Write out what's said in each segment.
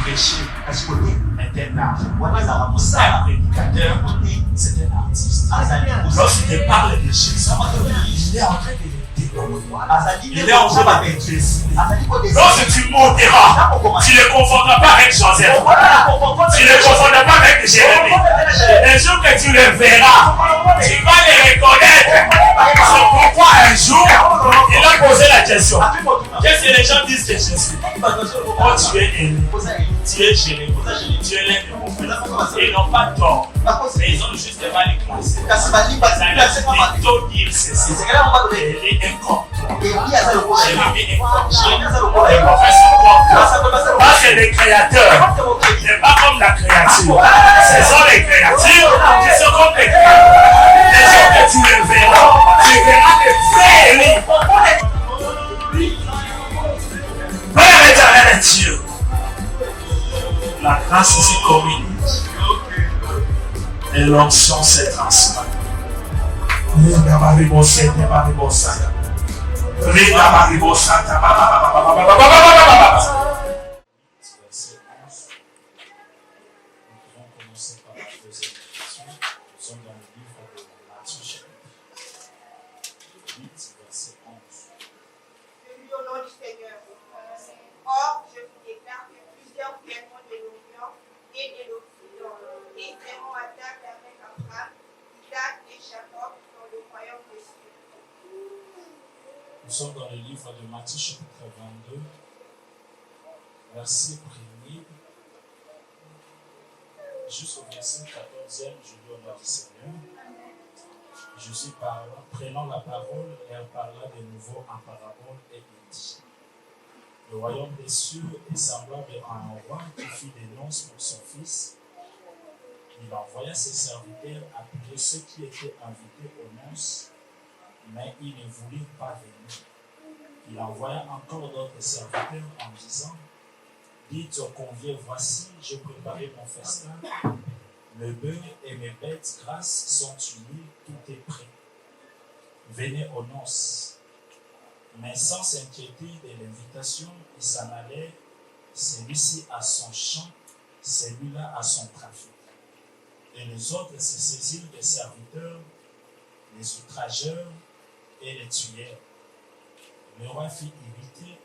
prêcher est un art. Un prédicateur, c'est un artiste. Lorsqu'il parle de Jésus, il est en train de il est en train de décider. Lorsque tu monteras, tu ne confondras pas avec Joseph. Tu ne confondras pas avec Jérémie. Les jours que tu le verras, tu vas les reconnaître. C'est pourquoi un jour, il a posé la question. Qu'est-ce que les gens disent de Jésus? Oh, tu es aimé, tu es Jérémie, tu es l'un de mon frère. Ils n'ont pas tort, mais ils ont juste mal commencé. Ça a plutôt dire ceci. Il est comme toi. Jérémie est comme toi. Les professeurs comme toi. Parce que les créateurs n'est pas comme la créature. Ce sont les créatures qui sont comme les créatures. Les jours que tu le verras, tu verras des vrais livres. Père éternel est Dieu. La grâce ici communique. Et l'onction s'est transmise. Or, je vous déclare que plusieurs viendront de l'Orient et de l'Occident et seront à table avec Abraham, Isaac et Jacob dans le royaume des cieux. Nous sommes dans le livre de Matthieu chapitre 22, verset 1er jusqu'au verset 14e, je lis au nom du Seigneur. Jésus prenant la parole, leur parla de nouveau en parabole et il dit: le royaume des cieux est semblable à un roi qui fit des noces pour son fils. Il envoya ses serviteurs appeler ceux qui étaient invités aux noces, mais ils ne voulurent pas venir. Il envoya encore d'autres serviteurs en disant: dites aux conviés, voici, j'ai préparé mon festin. Le beurre et mes bêtes grasses sont unis, tout est prêt. Venez aux noces. Mais sans s'inquiéter de l'invitation, il s'en allait, celui-ci à son champ, celui-là à son trafic. Et les autres se saisirent des serviteurs, les outrageurs et les tuèrent. Le roi fit irriter,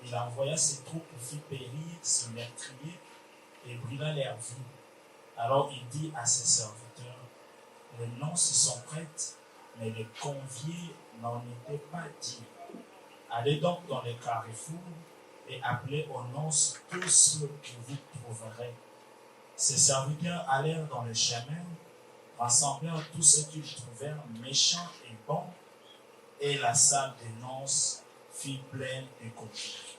il envoya ses troupes pour faire périr ses meurtriers et brûla leur vie. Alors il dit à ses serviteurs: les noces sont prêtes, mais les conviés n'en étaient pas dignes. Allez donc dans les carrefours et appelez aux noces tous ceux que vous trouverez. Ses serviteurs allèrent dans le chemin, rassemblèrent tous ceux qu'ils trouvèrent méchants et bons, et la salle des noces fut pleine de convives.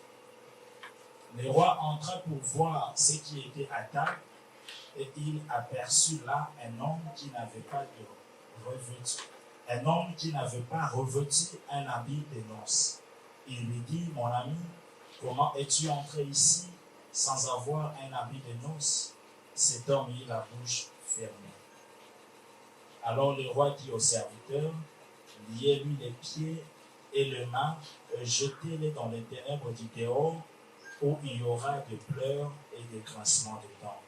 Le roi entra pour voir ce qui était à table, et il aperçut là un homme qui n'avait pas revêtu. Un homme qui n'avait pas revêtu un habit de noces. Il lui dit: mon ami, comment es-tu entré ici sans avoir un habit de noces? Cet homme eut la bouche fermée. Alors le roi dit aux serviteurs: liez-lui les pieds et les mains, et jetez-les dans les ténèbres du dehors, où il y aura des pleurs et des grincements de dents.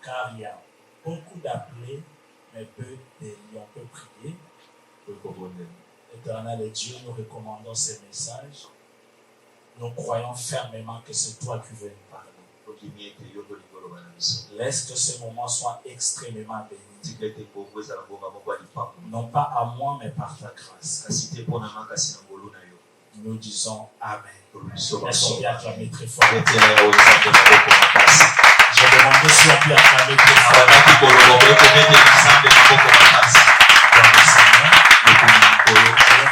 Car il y a beaucoup d'appelés, mais peu de lions. On peut prier. Éternel Dieu, nous recommandons ces messages. Nous croyons fermement que c'est toi qui veux nous parler. Laisse que ce moment soit extrêmement béni. Non pas à moi, mais par ta grâce. Nous disons Amen. Laisse-moi bien acclamer très fort. Je demande si on peut acclamer très fort.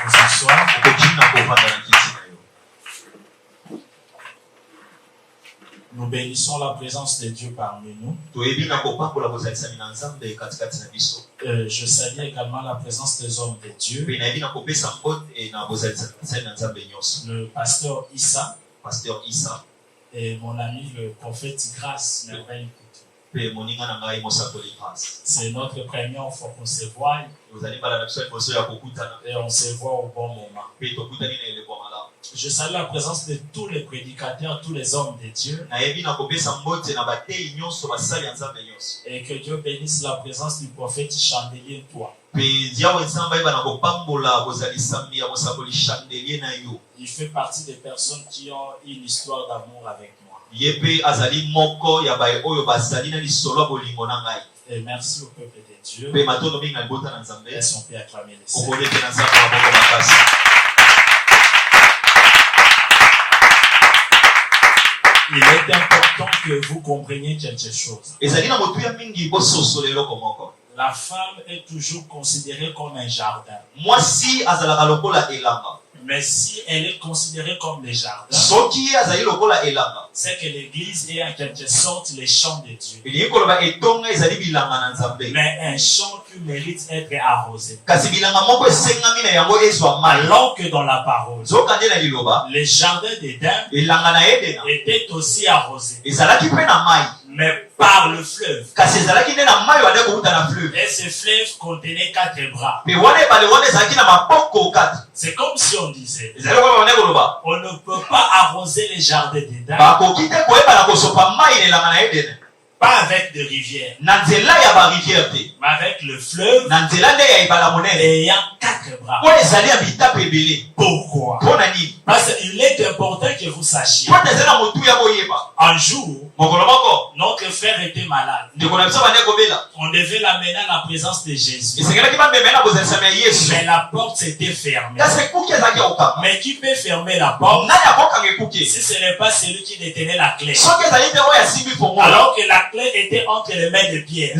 Vous asseoir. Nous bénissons la présence de Dieu parmi nous. Je salue également la présence des hommes de Dieu. Le pasteur Issa. Et mon ami le prophète Grace Merveille. C'est notre première fois qu'on se voit et on se voit au bon moment. Je salue la présence de tous les prédicateurs, tous les hommes de Dieu. Et que Dieu bénisse la présence du prophète Chandelier toi. Il fait partie des personnes qui ont une histoire d'amour avec moi. Et merci au peuple de Dieu. Est-ce qu'on peut acclamer les Seigneurs? Il est important que vous compreniez quelque chose. La femme est toujours considérée comme un jardin. Mais si elle est considérée comme le jardin, c'est que l'église est en quelque sorte les champs de Dieu. Mais un champ qui mérite d'être arrosé. Alors que dans la parole, les jardins d'Éden étaient aussi arrosés. Mais par le fleuve. Et ce fleuve contenait 4 bras. C'est comme si on disait, on ne peut pas arroser les jardins d'Éden, pas avec des rivières, mais avec le fleuve ayant 4 bras. Pourquoi? Parce qu'il est important que vous sachiez. Un jour, notre frère était malade. On devait l'amener à la présence de Jésus. Mais la porte s'était fermée. Mais qui peut fermer la porte si ce n'est pas celui qui détenait la clé? Alors que la clé était entre les mains de Pierre. On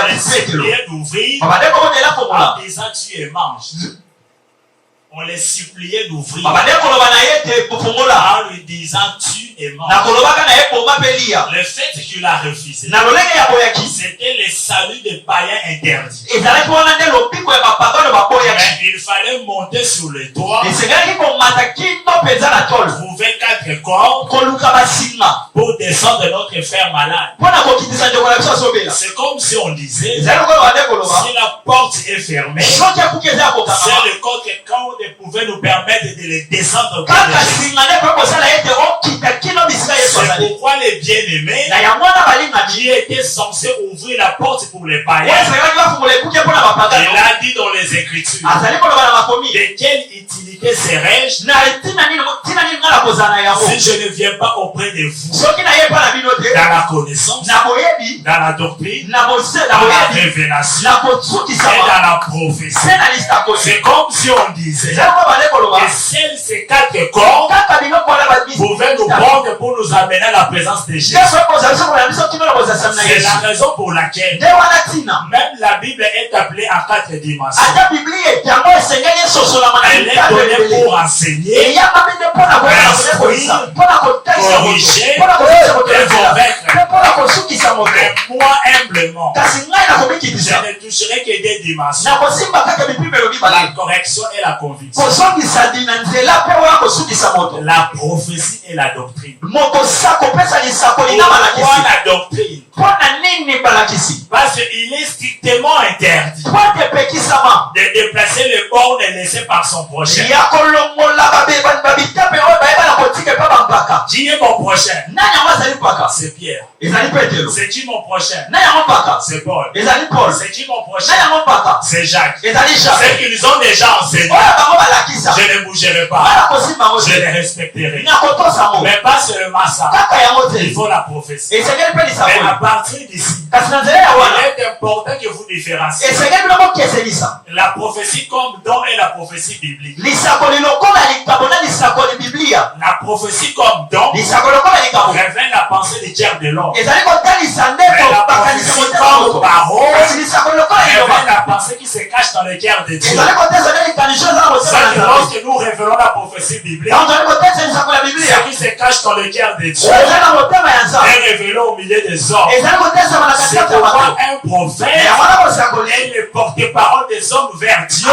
les suppliait d'ouvrir en disant tu es mange. On les suppliait d'ouvrir en lui disant tu es mort. Le fait qu'il a refusé, c'était le salut des païens interdits. Mais il fallait monter sur le toit, trouver 4 cordes pour descendre notre frère malade. C'est comme si on disait, si la porte est fermée, c'est le corps qui pouvait nous permettre de les descendre. C'est pourquoi les bien-aimés qui étaient censés ouvrir la porte pour les païens, il a dit dans les Écritures, de quelle utilité serais-je si je ne viens pas auprès de vous dans la connaissance, dans la doctrine, dans la révélation et dans la prophétie. C'est comme si on disait que seuls ces 4 corps pouvaient nous prendre pour nous amener à la présence de Jésus. C'est la raison pour laquelle même la Bible est appelée à 4 dimensions. Elle est donnée pour enseigner, instruire, corriger et convaincre. Mais moi, humblement, je ne toucherai que des dimensions: la correction et la conviction, la prophétie et la doctrine. Pourquoi la doctrine? Parce qu'il est strictement interdit de déplacer le bornes laissé par son prochain. Qui est mon prochain? C'est Pierre. C'est qui mon prochain? C'est Paul. C'est qui mon prochain? C'est Jacques. C'est qu'ils ont déjà enseigné. Je ne bougerai pas. Je les respecterai. Mais pas seulement ça. Il faut la prophétie. Mais à partir d'ici, il est important que vous différenciez la prophétie comme don et la prophétie biblique. La prophétie comme don révèle la pensée du tiers de l'homme. Mais la prophétie comme parole révèle la pensée qui se cache dans le cœur de Dieu. Lorsque nous révélons la prophétie biblique, ce qui se cache dans le cœur de Dieu est révélé au milieu des hommes. C'est pourquoi un prophète est le porte-parole des hommes vers Dieu,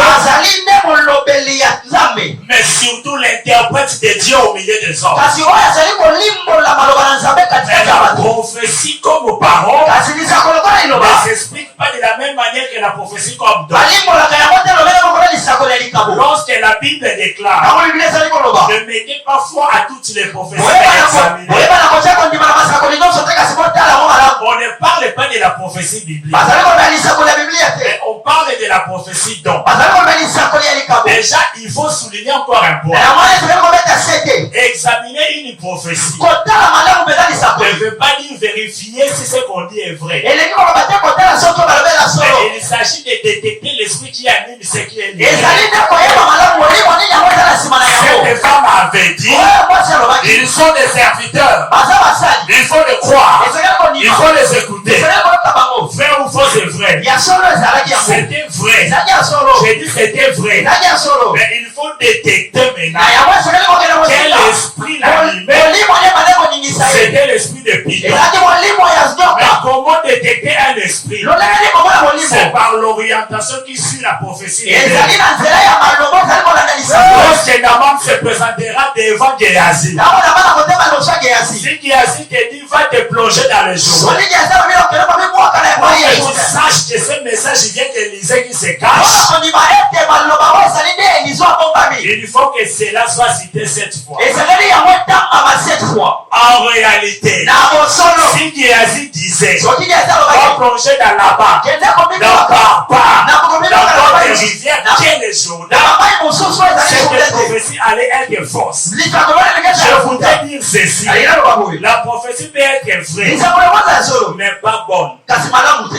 mais surtout l'interprète de Dieu au milieu milieu des hommes. kasi oyo azali kolimbola maloba na Nzambe Mais katikati ya la bato prophétie comme parole kasi lisako lokola liloba ne s'explique pas de la même manière que la prophétie comme don. balimbolaka yango te lobele lokola lisako ya likabo Lorsque la Bible déclare, ntango biblia ezali koloba ne mettez pas foi à toutes les prophéties examinées. oyebana kotia kondima na masakoli nyonso te kasi kotala yango malamu On ne parle pas de la prophétie biblique, bazali koloba lisakoli ya biblia te mais on parle de la prophétie don. bazali koloba lisakoli ya likabo Déjà, il faut souligner encore un point. yango wana ezali kobeta sete Examiner une prophétie kotala malamu mpenza ne lisakoli veut pas dire vérifier si ce qu'on dit est vrai. elingi koloba te kotala soki balobela solo Mais il s'agit de détecter l'esprit qui anime ce qui est lié. ezali te koyeba malamu molimo nini yango eza na nsima na yango Cette femme avait dit, oyo mwasi alobaki ils sont des serviteurs. baza basali Il faut les croire. ezali Il konima faut les écouter. ezali koyoka bango Vrai ou faux, c'est vrai. ya solo ezalaki yango C'était vrai. ezalaki ya solo J'ai dit c'était vrai. ezalaki ya solo Mais il faut détecter na maintenant yango esengeli kokende quel kosika esprit l'animait. molimo nde bande koningisa ye C'était l'esprit de Python. ezalaki molimo ya Mais nyoka comment détecter un esprit? lolengeli komona C'est molimo par l'orientation qui suit la prophétie. de ezali Dieu. na nzela ya maloba ezali kolanda lisango Lorsque Naaman se présentera devant Géasi, ntango na bana kotema liboso ya geyasi si Géasi te dit va te plonger dans le jour, soli geyasi alobila okende komibwaka na pour yango que yesu tu saches que ce message vient d'Élisée qui se mpona cache, kondima ete maloba oyo ezali nde elizo abombami il faut que cela soit cité cette fois. ezaleli yango etangama cette fois En réalité, na bosolo si Géasi disait soki geyasi va alobaki plonger dans la barre, kende dans komibwaka Papa, na komibwaka na dans babai les rivières, quel est na Jourdain, babai mosusu oyo ezali cette shobule te prophétie allait être fausse. lisako loyo Je elekesa voudrais dire ceci. alina loba boye La prophétie peut être vraie, lisako lekoza ya solo mais pas bonne. kasi malamu te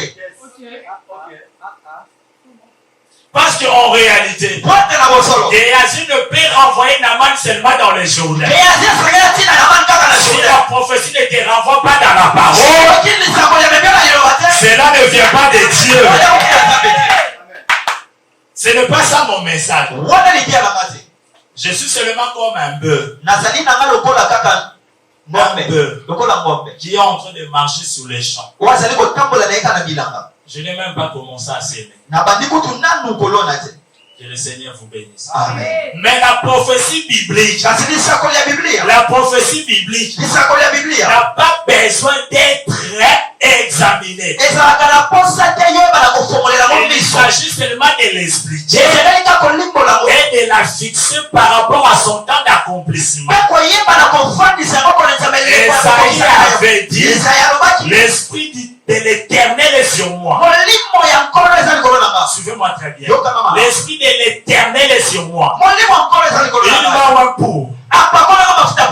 Parce qu'en réalité, pote na bosolo Géasi ne peut renvoyer Naaman seulement dans les Jourdains. geyasi esengeli atina na bani kaka na Si shobule la prophétie ne te renvoie pas dans la parole, soki lisako lememio na liloba te cela ne vient pas de Dieu. oya kokila nzambe te Ce n'est pas ça mon message. wana litialanga te Je suis seulement comme un bœuf nazali nanga lokola kaka ngombe lokola ngombe qui est en train de marcher sur les champs. oyo azali kotambola na ye kaka na bilanga Je n'ai même pas commencé à s'aimer. na bandi kutu nanu kolona te Que le Seigneur vous bénisse. amen Mais la prophétie biblique, kasi lisakoli ya biblia la prophétie biblique lisakoli ya biblia n'a pas besoin d'être examinée. ezalaka na posa te yoyebana kofongolela ngo Il miso s'agit seulement de l'expliquer ezaleli kaka kolimbola ngo et de la fixer par rapport à son temps d'accomplissement. mpe koyebana kofandisa yango kona nzambe Esaïe avait dit, isaia alobaki l'esprit de l'Éternel est sur moi. molimo ya nkolo eza likolo na nga Suivez-moi très bien. yoka mama L'esprit de l'Éternel est sur moi. molimo ya nkolo eza likolo Il na nga va avoir pour apakolaka mafuta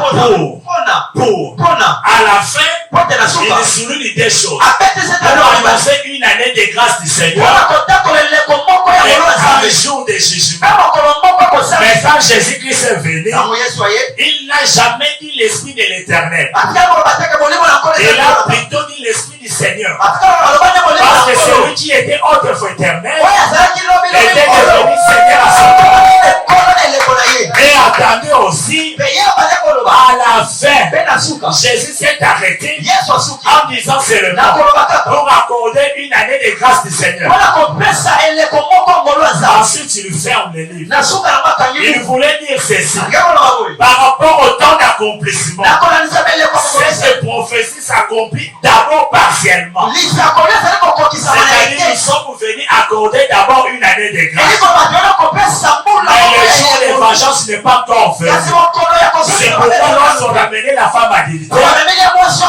mpona à la fin, pote na suka il souligne des choses. apetisi Pour tano annoncer une année de grâce du mpona Seigneur kotakola eleko moko ya et kolo ya un nzambe jour de jugement. mpe mokolo moko Mais kosalisa quand Jésus-Christ est venu, ntango yesu aye il n'a jamais dit l'esprit de l'Éternel. atikala koloba teke molimo na nkolo Il a eza plutôt dit l'esprit du Seigneur. atikala koloba nde molimo Parce na que nkolo celui qui était autrefois éternel oyo azalaki était devenu Seigneur à son tour. ekolo na eleko na ye Et attendez aussi, mpe ye abale koloba à la fin, mpe na suka Jésus s'est arrêté yesu asuki en disant seulement na koloba kaka pour accorder une année de grâce du Seigneur. mpona kopesa eleko moko ngolo ya nzambe Ensuite, il ferme le livre. na suka yango akangi Il voulait dire ceci. ange koloba boye Par rapport au temps d'accomplissement, nakolanisa mpe eleko cette prophétie s'accomplit d'abord partiellement. lisakoli ezali kokokisama na C'est-à-dire, nous ete sommes venus accorder d'abord une année de eli grâce. koloba toyona kopesa mbula Mais le jour de vengeance n'est pas encore venu. kasi mokolo ya C'est pourquoi lorsqu'on a mené la femme adultère, bamemeli ya mwasi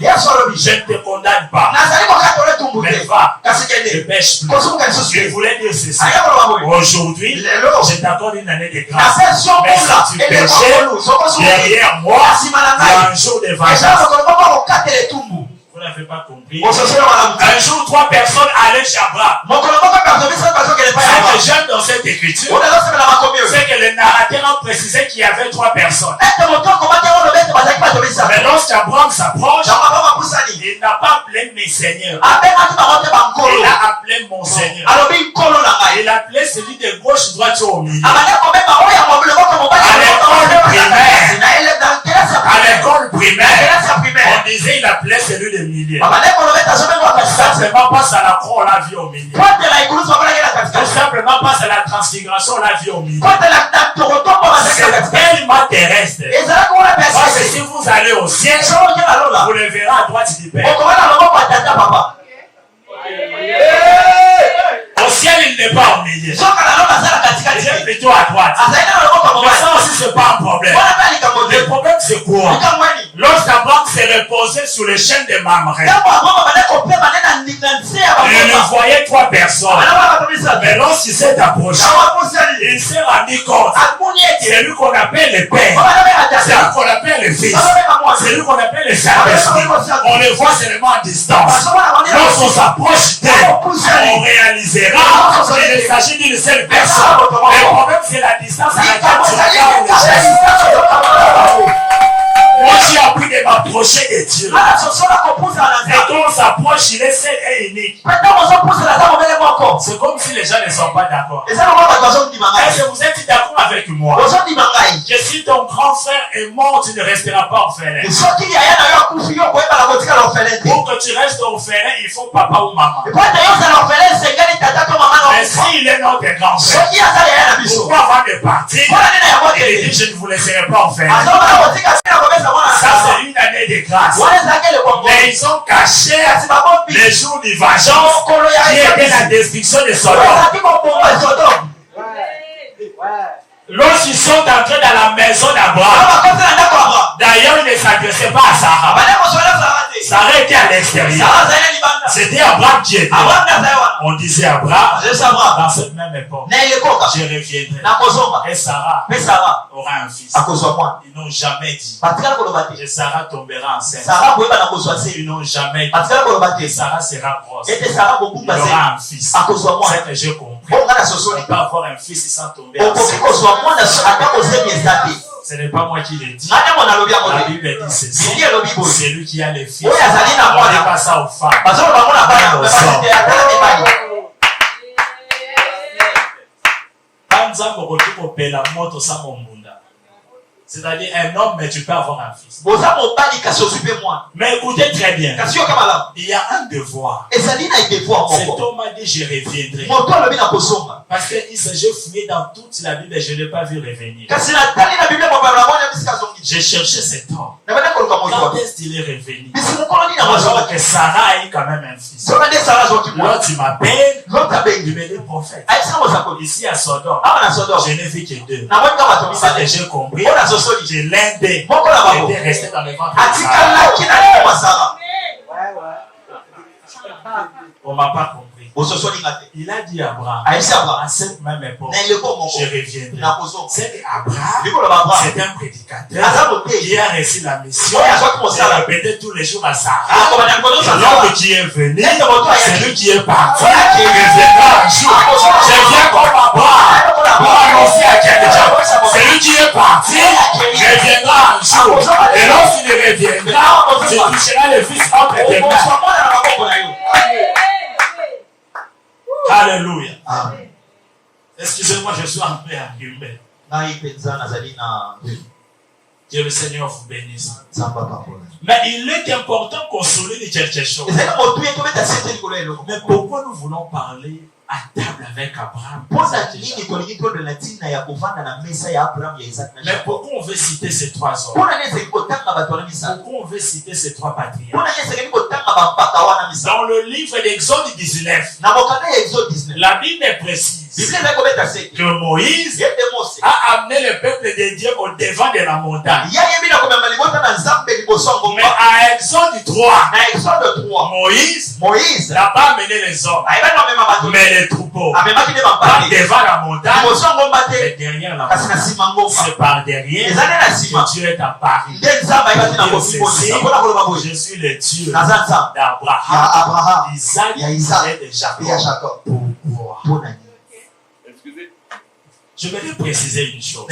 yesu alobi je ne te condamne pas. nazali kokatola etumbu Mais te va, kasi ne kende pêche plus. kosumuka lisusu Je te voulais dire ceci. aya koloba boye Aujourd'hui, lelo je t'accorde une année de grâce. napesi yo Mais mbula si tu eleko péchais, ngolu sokosumuki derrière moi, nsima na il y a ngai un jour de eza vengeance. mokolo moko kokatela etumbu Vous n'avez pas compris. ososolo malamu te Un jour, 3 personnes allaient chez Abraham. mokolo moko bato biso bazokele pa Ce ya que j'aime dans cette écriture, oyo azosepela makomi oyo c'est que le narrateur a précisé qu'il y avait 3 personnes. ete moto akomaki yango lobi ete bazalaki bato Mais misato lorsqu'Abraham s'approche, yango aba mapusani il n'a pas appelé mes seigneurs. abengaki bango te Il bankolo a appelé mon Seigneur. alobi nkolo na ngai Il a appelé celui de gauche, droite au milieu. abandi komema oyo ya mobile moko mobali À l'école primaire. na ele dans kelasi À ya l'école primaire, kelasi ya on primaire disait il appelait celui de milieu. babandi kolobeta azobengwa katikati Simplement passe à la croix, on l'a vu au milieu. kotela ikulusu bakolaki na Tout katikati simplement passe à la transfiguration, on l'a vu au milieu. kotela na tokotombo bazalaki na C'est katikati tellement Et si vous allez au ciel, vous le verrez à droite du Père. Au ciel, il n'est pas au milieu. Il est plutôt à droite. Mais ça aussi, c'est pas un problème. Le problème, c'est quoi? Lorsqu'Abraham s'est reposé sur les chaînes de Mamré, il voyait 3 personnes. Mais lorsqu'il s'est approché, il s'est rendu compte. C'est lui qu'on appelle le Père. C'est lui qu'on appelle le Fils. C'est lui qu'on appelle le Saint-Esprit. On le voit seulement à distance. Lorsqu'on s'approche d'elle, on réalisera qu'il s'agit d'une seule personne. Le problème, c'est la distance à laquelle tu regardes les gestes. Moi, j'ai appris de m'approcher de Dieu. Et quand on s'approche, il est seul et unique. C'est comme si les gens ne sont pas d'accord. Est-ce que vous êtes d'accord avec moi? Que si ton grand frère est mort, tu ne resteras pas orphelin. Pour que tu restes orphelin, il faut papa ou maman. Mais s'il est notre grand frère, pourquoi avant de partir, il dit je ne vous laisserai pas orphelin? Ça, c'est une année de grâce. Mais ils ont caché les jours du vengeance qui était la destruction de Sodome. Lorsqu'ils sont entrés dans la maison d'Abraham, d'ailleurs, ils ne s'adressaient pas à Sarah. Sarah était à l'extérieur. C'était Abraham qui était. On disait Abraham, dans cette même époque, je reviendrai. Et Sarah aura un fils. Ils n'ont jamais dit que Sarah tombera enceinte. Ils n'ont jamais dit que Sarah sera grosse. Il aura un fils. C'est que j'ai compris. On ne peut pas avoir un fils sans tomber enceinte. Ce n'est pas moi qui l'ai dit. La Bible dit ceci. C'est lui qui a les fils. On ne dit pas ça aux femmes. C'est-à-dire un homme, mais tu peux avoir un fils. Mais écoutez très bien. Il y a un devoir. Cet homme a dit je reviendrai. Parce qu'il s'est fouillé dans toute la Bible et je ne l'ai pas vu revenir. J'ai cherché cet homme. Quand est-ce qu'il est revenu? Alors que Sarah a eu quand même un fils. Là, tu m'appelles, tu me dis prophète. Ici à Sodome, je n'ai vu que 2. C'est que j'ai compris. J'ai l'un d'eux qui était resté dans le ventre de Sarah. On ne m'a pas compris. Il a dit à Abraham, à cette même époque, je reviendrai. C'est Abraham, c'est un prédicateur qui a reçu la mission de répéter tous les jours à Sarah. L'homme qui est venu, c'est lui qui est parti, qui reviendra un jour. Je viens comme Abraham pour annoncer à quelqu'un. C'est lui qui est parti, il reviendra un jour. Et lorsqu'il reviendra, tu toucheras le fils entre tes mains. Alléluia. Excusez-moi, je suis un peu enrhumé. Que le Seigneur vous bénisse. Mais il est important qu'on souligne quelque chose. Mais pourquoi nous voulons parler à table avec Abraham? Mais pourquoi on veut citer ces 3 hommes? Pourquoi on veut citer ces 3 patriarches? Dans le livre d'Exode 19, la Bible précise que Moïse a amené le peuple de Dieu au devant de la montagne. Mais à Exode 3, Moïse n'a pas amené les hommes, mais les troupeaux. Pas devant la montagne, mais derrière la montagne. C'est par derrière que Dieu est apparu. Je suis le Dieu d'Abraham, d'Isaac et de Jacob. Pourquoi? Je vais préciser une chose.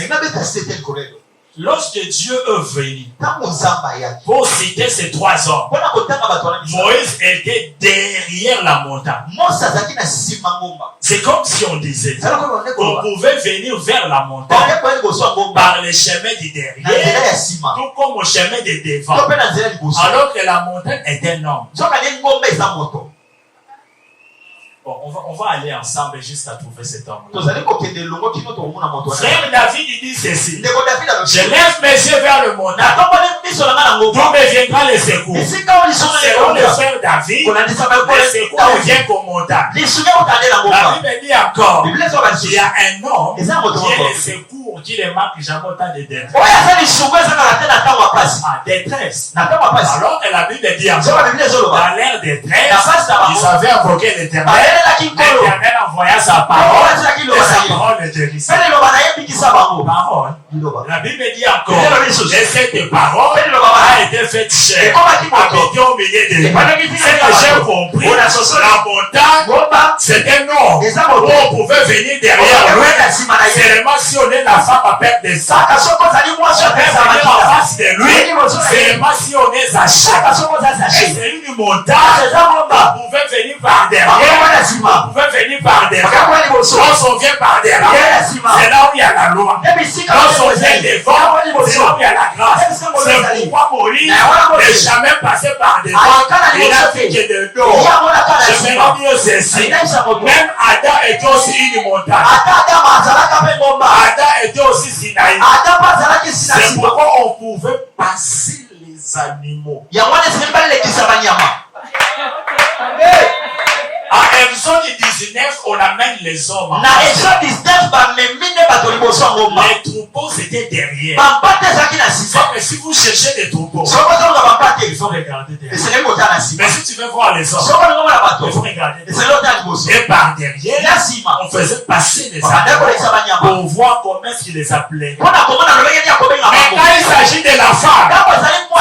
Lorsque Dieu est venu pour citer ces 3 hommes, Moïse était derrière la montagne. C'est comme si on disait on pouvait venir vers la montagne par le chemin du derrière, tout comme au chemin de devant, alors que la montagne est un homme. Bon, on va aller ensemble jusqu'à trouver cet homme. Frère David, il dit ceci. Je lève mes yeux vers le montagne. D'où me viendra le secours? Selon le frère David, le secours vient qu'au montagne. La Bible dit encore, il y a un homme qui est le secours, qui ne manque jamais autant de détresse. Détresse. Alors que la Bible dit encore, dans leur détresse, ils avaient invoqué l'Éternel. L'Éternel envoya sa parole et sa parole les guérissait. Parole. La Bible dit encore, et cette parole a été faite chair, habitée au milieu de nous. C'est que j'ai compris, la montagne, c'est un homme où on pouvait venir derrière lui, seulement si on est la femme à perdre des sacs. On peut venir en face de lui, seulement si on est Zaché. C'est une montagne, on pouvait venir par derrière, on pouvait venir par derrière. Lorsqu'on vient par derrière, c'est là où il y a la loi. Lorsqu'on vient devant, c'est là où il y a la grâce. C'est pourquoi Moïse n'est jamais passé par devant. Il a fait que de dos. Je vais dire ceci. Même Adam était aussi une montagne. Adam était aussi Sinaï. C'est pourquoi on pouvait passer les animaux. À Exode 19, on amène les hommes. Les troupeaux, c'était derrière. Mais si vous cherchez des troupeaux, il faut regarder derrière. Mais si tu veux voir les hommes, il faut regarder derrière. Et par derrière, on faisait passer les animaux pour voir comment est-ce qu'il les appelait. Mais quand il s'agit de la femme,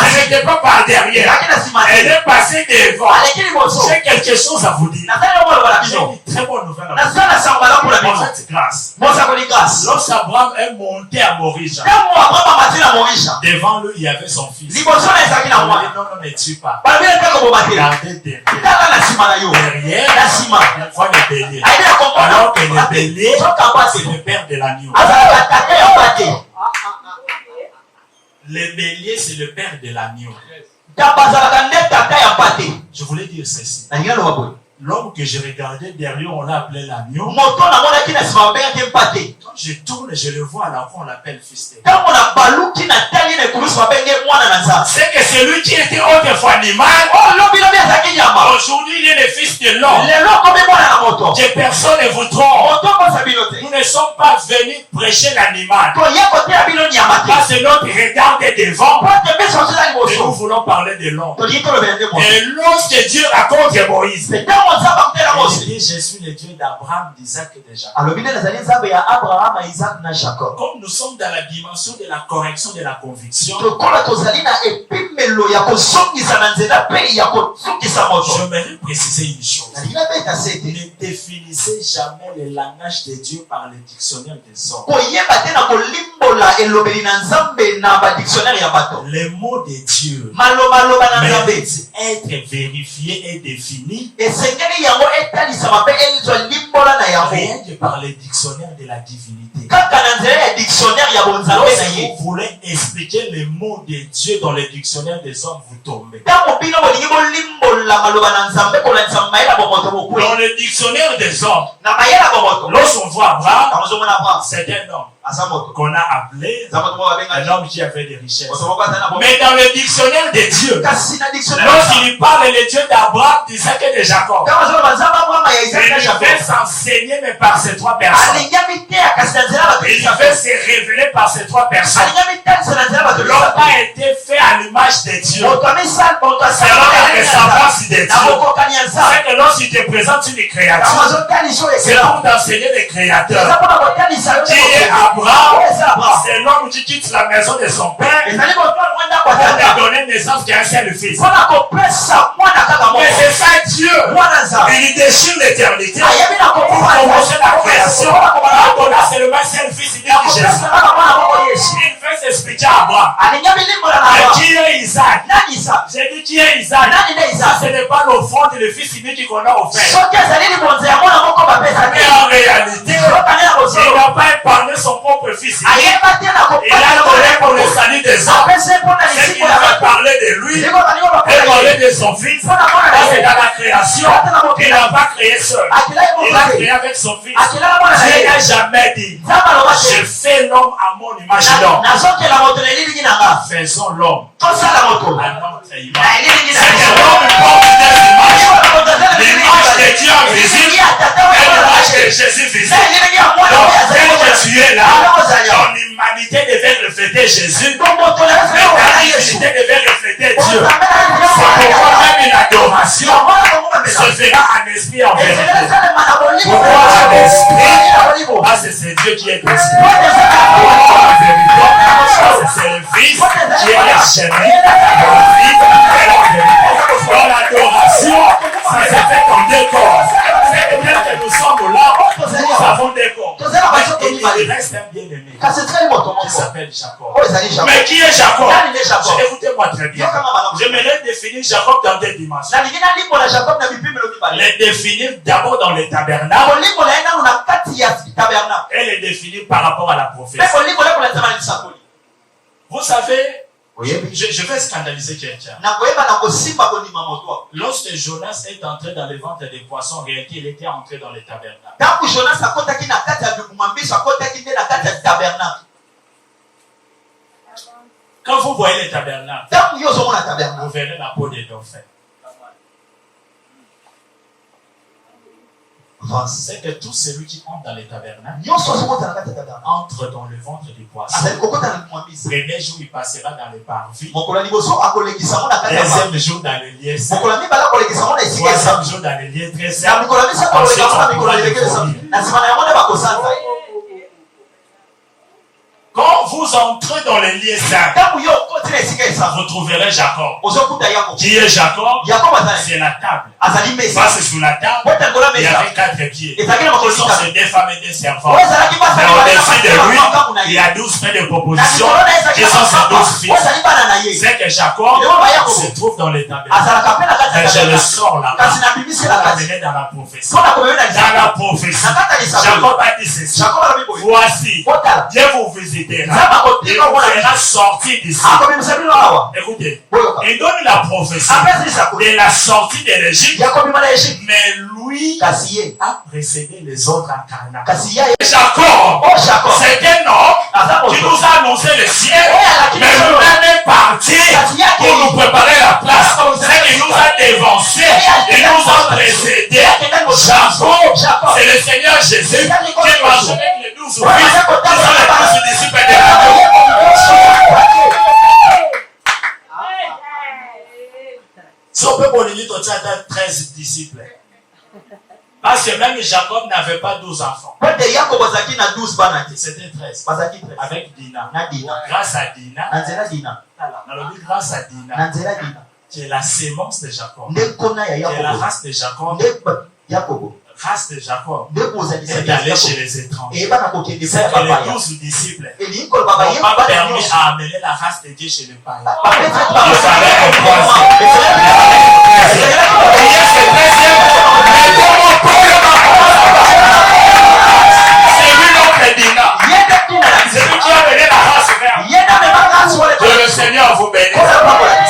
elle n'était pas par derrière. Elle est passée devant. J'ai quelque chose à vous dire. J'ai une très bonne nouvelle. En fait, grâce. Lorsqu'Abraham est monté à Morisha, devant lui, il y avait son fils. Il dit non, ne tue pas. Regardez derrière, on voit le bélier. Alors que le bélier, c'est le père de l'agneau. Le bélier, c'est le père de l'agneau. Je voulais dire ceci. L'homme que je regardais derrière, on l'a appelé l'agneau. Quand je tourne, je le vois, alors qu'on l'appelle fils de Dieu. C'est que celui qui était autrefois animal, aujourd'hui il est le fils de l'homme. Que personne ne vous trompe. Nous ne sommes pas venus prêcher l'animal. Parce que notre regard est devant. Et nous voulons parler de l'homme. Et lorsque Dieu raconte Moïse, il dit, je suis le Dieu d'Abraham, d'Isaac et de Jacob. Comme nous sommes dans la dimension de la correction de la conviction, j'aimerais préciser une chose. Ne définissez jamais le langage de Dieu par le dictionnaire des hommes. Les mots de Dieu méritent être vérifiés et définis. Rien que par le dictionnaire de la divinité. Si vous voulez expliquer les mots de Dieu dans le dictionnaire des hommes, vous tombez. Dans le dictionnaire des hommes, lorsqu'on voit Abraham, c'est un homme qu'on a appelé un homme qui avait des richesses. Mais dans le dictionnaire de Dieu, lorsqu'il parle le Dieu d'Abraham, d'Isaac et de Jacob, il fait s'enseigner mais par ces trois personnes. Il fait se révéler par ces trois personnes. L'homme a été fait à l'image de Dieu. C'est la ressemblance de Dieu. C'est que lorsqu'il te présente une créature, c'est pour t'enseigner les créateurs. Qui est Abraham? C'est l'homme qui quitte la maison de son père pour te donner naissance qu'à un seul fils. Mais c'est ça Dieu. Il déchire l'éternité pour commencer la création. On a seulement un seul fils, il dit Jésus. Il fait s'expliquer à Abraham. Qui est Isaac? J'ai dit qui est Isaac? Ce n'est pas l'offrande et le fils unique qu'on a offert. Mais en réalité, il n'a pas épargné son propre fils. Il a donné pour le salut des hommes. C'est qu'il avait parlé de lui. Et parler de son fils. Parce que dans la création, il n'a pas créé seul. Il a créé avec son fils. Dieu n'a jamais dit, je fais l'homme à mon image d'homme. Faisons l'homme à notre image. C'est que l'homme porte des images. L'image de Dieu visible et l'image de Jésus visible. Donc, dès que tu es là, ton humanité devait refléter Jésus. Mais ta divinité devait refléter Dieu. C'est pourquoi même une adoration se fera en esprit en vérité. Pourquoi en esprit? Parce que c'est Dieu qui est esprit. Pourquoi en vérité? Parce que c'est le Fils qui est la chaîne. Dans l'adoration, ça se fait comme deux corps. C'est bien que nous sommes là, nous avons des corps. Mais il reste un bien-aimé qui s'appelle Jacob. Mais qui est Jacob? Écoutez-moi très bien. J'aimerais définir Jacob dans deux dimensions. Les définir d'abord dans le tabernacle et les définir par rapport à la prophétie. Vous savez, je vais scandaliser quelqu'un. Lorsque Jonas est entré dans le ventre des poissons, en réalité, il était entré dans le tabernacle. Quand vous voyez le tabernacle, vous verrez la peau des dauphins. C'est que tout celui qui entre dans le tabernacle entre dans le ventre du poisson. Premier jour, il passera dans le parvis. Deuxième jour dans le liesse. Troisième jour dans le liesse. Ensuite, on pourra le vomir. Quand vous entrez dans les lieux saints, vous trouverez Jacob. Qui est Jacob? C'est la table. Parce que sur la table, il y avait 4 pieds. Qui sont ces 2 femmes et 2 servants. Mais au-dessus de lui, il y a 12 pains de proposition qui sont ses 12 fils. C'est que Jacob se trouve dans les tables. Et je le sors là. Pour l'amener dans la prophétie. Dans la prophétie, Jacob a dit ceci. Voici, Dieu vous visitera. Il vous fera sortir d'ici. Écoutez, il donne la prophétie de la sortie de l'Égypte, mais lui a précédé les autres en Canaan. Jacob, c'est un homme qui nous a annoncé le ciel, mais lui-même est parti pour nous préparer la place. C'est qu'il nous a dévancé, il nous a précédé. Jacob, c'est le Seigneur Jésus qui marche avec les 12 fils, qui sont les 12 disciples de la. Si on peut bonner 13 disciples. Parce que même Jacob n'avait pas 12 enfants. C'était 13. Avec Dina. Grâce à Dina. Grâce à Dina. Qui est la sémence de Jacob. Qui est la race de Jacob. Race de Jacob est allé chez les étrangers. C'est que les 12 disciples n'ont pas permis à amener la race de Dieu chez les païens. Il fallait comprendre. C'est lui l'oncle Dina. C'est lui qui a amené la race vers. Que le Seigneur vous bénisse.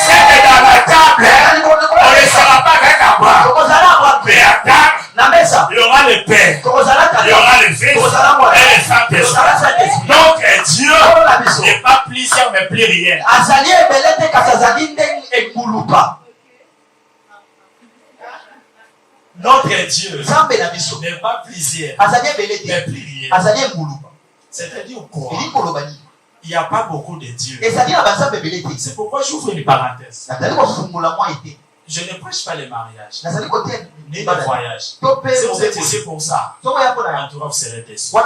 C'est que dans la table, on ne sera pas avec à boire. Mais à table, il y aura le Père, il y aura le Fils et le Saint-Esprit. Donc Dieu n'est pas plusieurs mais pluriel. Notre Dieu n'est pas plusieurs mais pluriel. C'est-à-dire quoi? Il n'y a pas beaucoup de dieux. C'est pourquoi j'ouvre une parenthèse. Je ne prêche pas les mariages, ni les voyages. Si vous êtes ici pour ça, en tout cas, vous serez déçus. On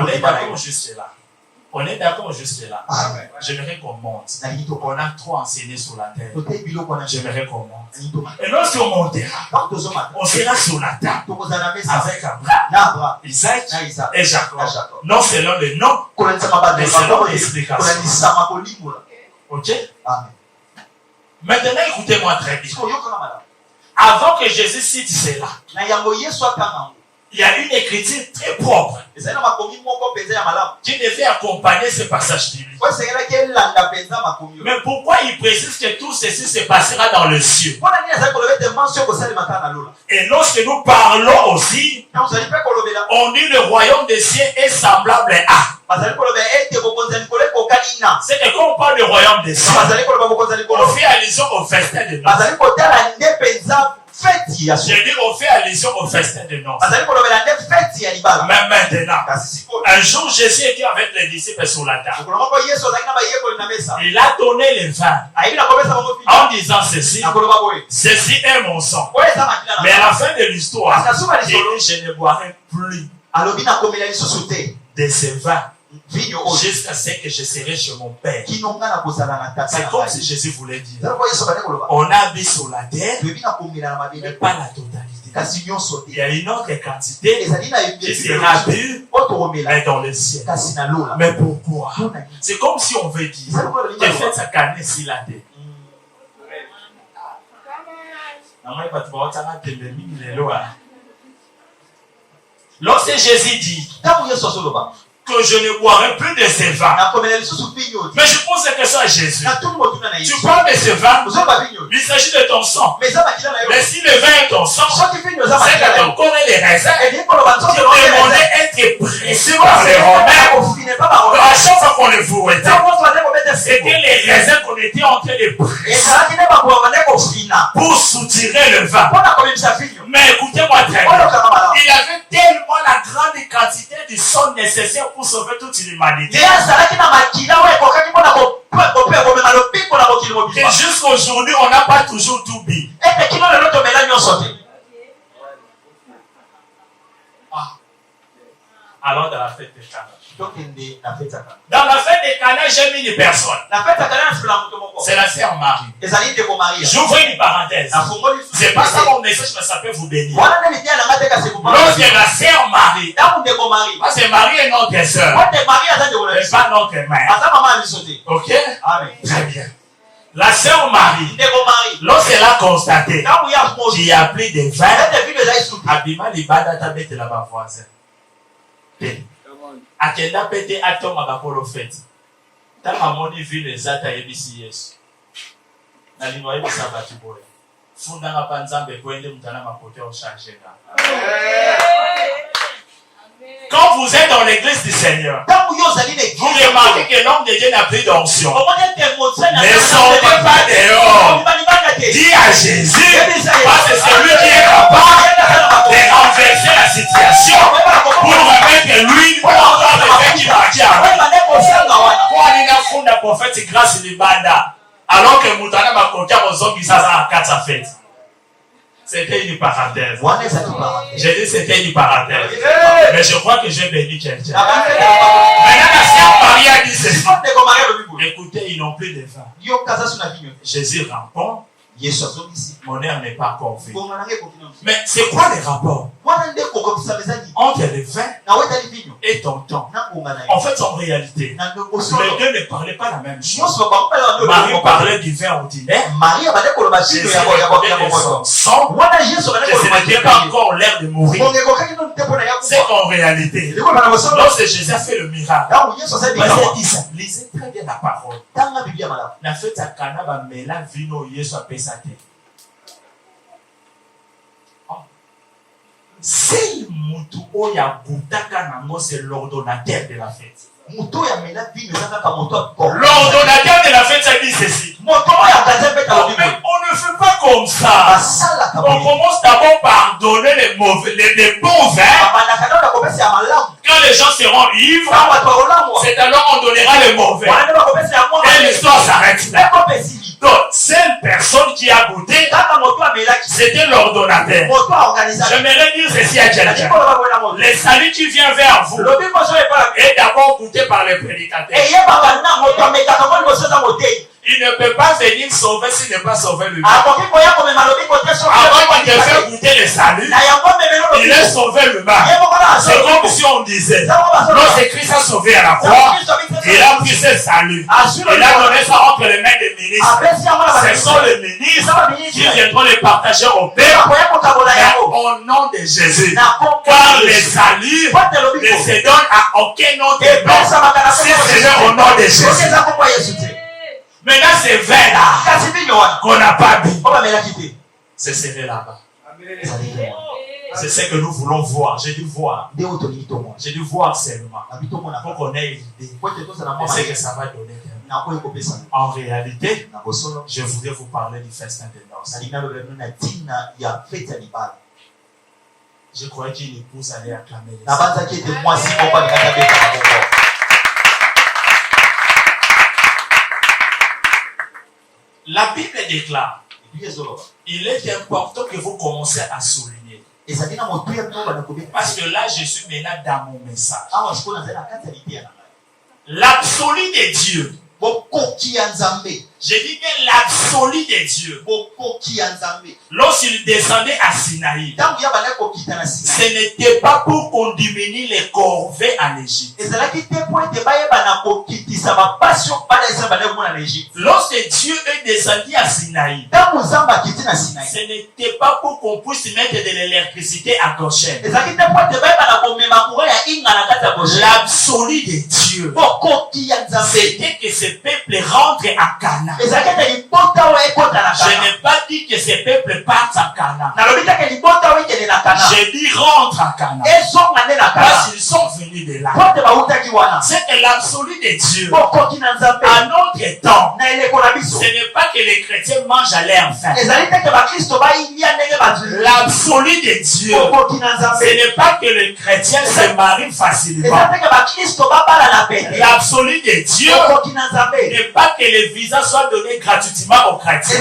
est d'accord juste là. On est d'accord juste là. J'aimerais qu'on monte. On a trop enseigné sur la terre. J'aimerais qu'on monte. Et lorsqu'on montera, on sera sur la table avec Abraham, Isaac et Jacob. Non selon le nom, mais selon l'explication. Ok? Amen. Maintenant, écoutez-moi très bien. Avant que Jésus cite cela, Il y a une écriture très propre qui devait accompagner ce passage biblique. Mais pourquoi il précise que tout ceci se passera dans le ciel? Et lorsque nous parlons aussi, on dit le royaume des cieux est semblable à. C'est que quand on parle du royaume des cieux, on fait allusion au festin de noces. J'ai dit on fait allusion au festin de noces. Mais maintenant, un jour Jésus était avec les disciples sur la table. Il a donné le vin en disant ceci est mon sang. Mais à la fin de l'histoire, il dit je ne boirai plus de ce vin jusqu'à ce que je serai chez mon Père. C'est comme si Jésus voulait dire, on a mis sur la terre, mais pas la totalité. Il y a une autre quantité qui sera bu dans le ciel. Mais pourquoi? C'est comme si on veut dire, tu fais sa canne sur la terre. Lorsque Jésus dit que je ne boirai plus de ce vin, mais je pose la question à Jésus. Tu parles de ce vin, il s'agit de ton sang. Mais si le vin est ton sang, c'est que ton corps est les raisins qui demandaient être pressés par les Romains. À chaque fois qu'on les fouettait, c'était les raisins qu'on était en train de presser pour soutirer le vin. Mais écoutez-moi très bien, il avait tellement la grande quantité du sang nécessaire pour sauver toute l'humanité que jusqu'à aujourd'hui on n'a pas toujours tout bu. Alors dans la fête de Cana. Dans la fête de Cana, j'ai mis une personne. C'est la sœur Marie. J'ouvre une parenthèse. C'est pas ça mon message, mais ça peut vous bénir. Lorsque la sœur Marie, parce que Marie est notre sœur, mais pas notre mère. Ok? Très bien. La sœur Marie, lorsqu'elle a constaté qu'il y a plus de vin, Abima Libada tabete la voisin. Akenda pete atoma bakolo fete. Tama moni vile zata yebisi Yesu. Na lingwa yebi sabati boy. Funda ngapa nzambe kwende mtana makote au changer. Quand vous êtes dans l'église du Seigneur, vous remarquez que l'homme de Dieu n'a plus d'onction. Ne sortez pas dehors. Dis à Jésus, parce que c'est lui qui est capable de renverser la situation pour remettre l'huile pour entendre le fait qui va dire. Pour aller dans le fond de la prophète grâce de Banda, alors que Moutana m'a compté aux hommes qui s'en à 4 fêtes. C'était une parenthèse. J'ai dit c'était une parenthèse. Mais je crois que j'ai béni quelqu'un. Maintenant, la sœur Marie a dit ceci. Écoutez, ils n'ont plus de vin. Jésus répond, mon heure n'est pas encore venue. Mais c'est quoi les rapports entre le vin et ton temps? En fait, en réalité, les deux ne parlaient pas la même chose. Marie parlait du vin ordinaire. Jésus parlait de son sang. Que ce n'était pas encore l'heure de mourir. C'est qu'en réalité, lorsque Jésus a fait le miracle, lisez très bien la parole. La fête à Cana va mêler vino Yesu a pesate. C'est Mutu Oya Boutaka Nango, c'est l'ordonnateur de la fête. L'ordonnateur de la fête, ça dit ceci. Mais on ne fait pas comme ça. On commence d'abord par donner les bons vins. Quand les gens seront ivres, c'est alors on donnera les mauvais. Et l'histoire s'arrête là. Donc, cette personne qui a goûté, c'était l'ordonnateur. J'aimerais dire ceci à quelqu'un. Le salut qui vient vers vous est d'abord goûté par les prédicateurs. Il ne peut pas venir sauver s'il n'est pas sauvé lui-même. Avant qu'il te fait goûter le salut, il est sauvé lui-même. C'est comme si on disait, lorsque Christ a sauvé à la croix, il a pris ce salut. Il a donné ça entre les mains des ministres. Ce sont les ministres qui viendront les partager au Père. Mais au nom de Jésus. Car les saluts ne se donnent à aucun autre nom. Si c'est au nom de Jésus. Maintenant, c'est vrai là qu'on n'a pas vu. C'est serré là-bas. C'est ce que nous voulons voir. J'ai dû voir. J'ai dû voir seulement. Pour qu'on ait une idée. Et c'est que ça va donner. En réalité, je voudrais vous parler du festin de noces. Je croyais qu'une épouse allait acclamer les La Bible déclare, il est important que vous commencez à souligner. Parce que là, je suis maintenant dans mon message. L'absolu de Dieu. J'ai dit que l'absolu de Dieu, lorsqu'il descendait à Sinaï, ce n'était pas pour qu'on diminue les corvées en Égypte. Lorsque Dieu est descendu à Sinaï, ce n'était pas pour qu'on puisse mettre de l'électricité à Goshen. L'absolu de Dieu, c'était que ce peuple rentre à Canaan. Je n'ai pas dit que ces peuples partent à Canaan. J'ai dit rentre à Canaan. Parce qu'ils sont venus de là. C'est que l'absolu de Dieu. À notre temps, ce n'est pas que les chrétiens mangent à leur faim. L'absolu de Dieu, ce n'est pas que les chrétiens se marient facilement. L'absolu de Dieu n'est pas que les visas soient donnés gratuitement aux chrétiens.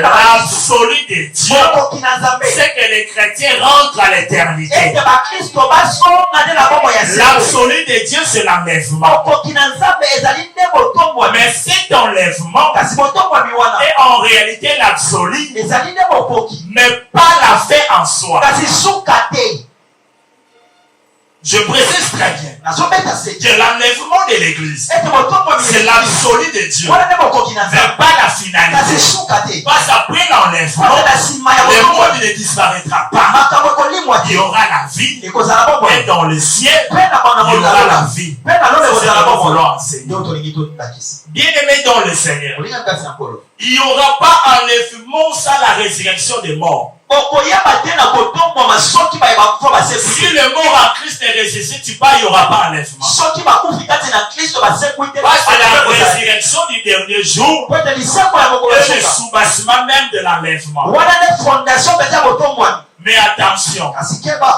L'absolu de Dieu, c'est que les chrétiens rentrent à l'éternité. L'absolu de Dieu, c'est l'enlèvement. Mais cet enlèvement est en réalité l'absolu, mais pas la fin en soi. Je précise très bien que l'enlèvement de l'église, c'est l'absolu de Dieu, mais pas la finalité. Parce après l'enlèvement, le monde ne disparaîtra pas. Il y aura la vie, et dans le ciel, il y aura la vie. C'est ce que nous voulons enseigner. Bien-aimé dans le Seigneur, il n'y aura pas enlèvement sans la résurrection des morts. Si le mort en Christ ne ressuscite pas, il n'y aura pas enlèvement. Parce que la résurrection du dernier jour est le sous-bassement même de l'enlèvement. Mais attention,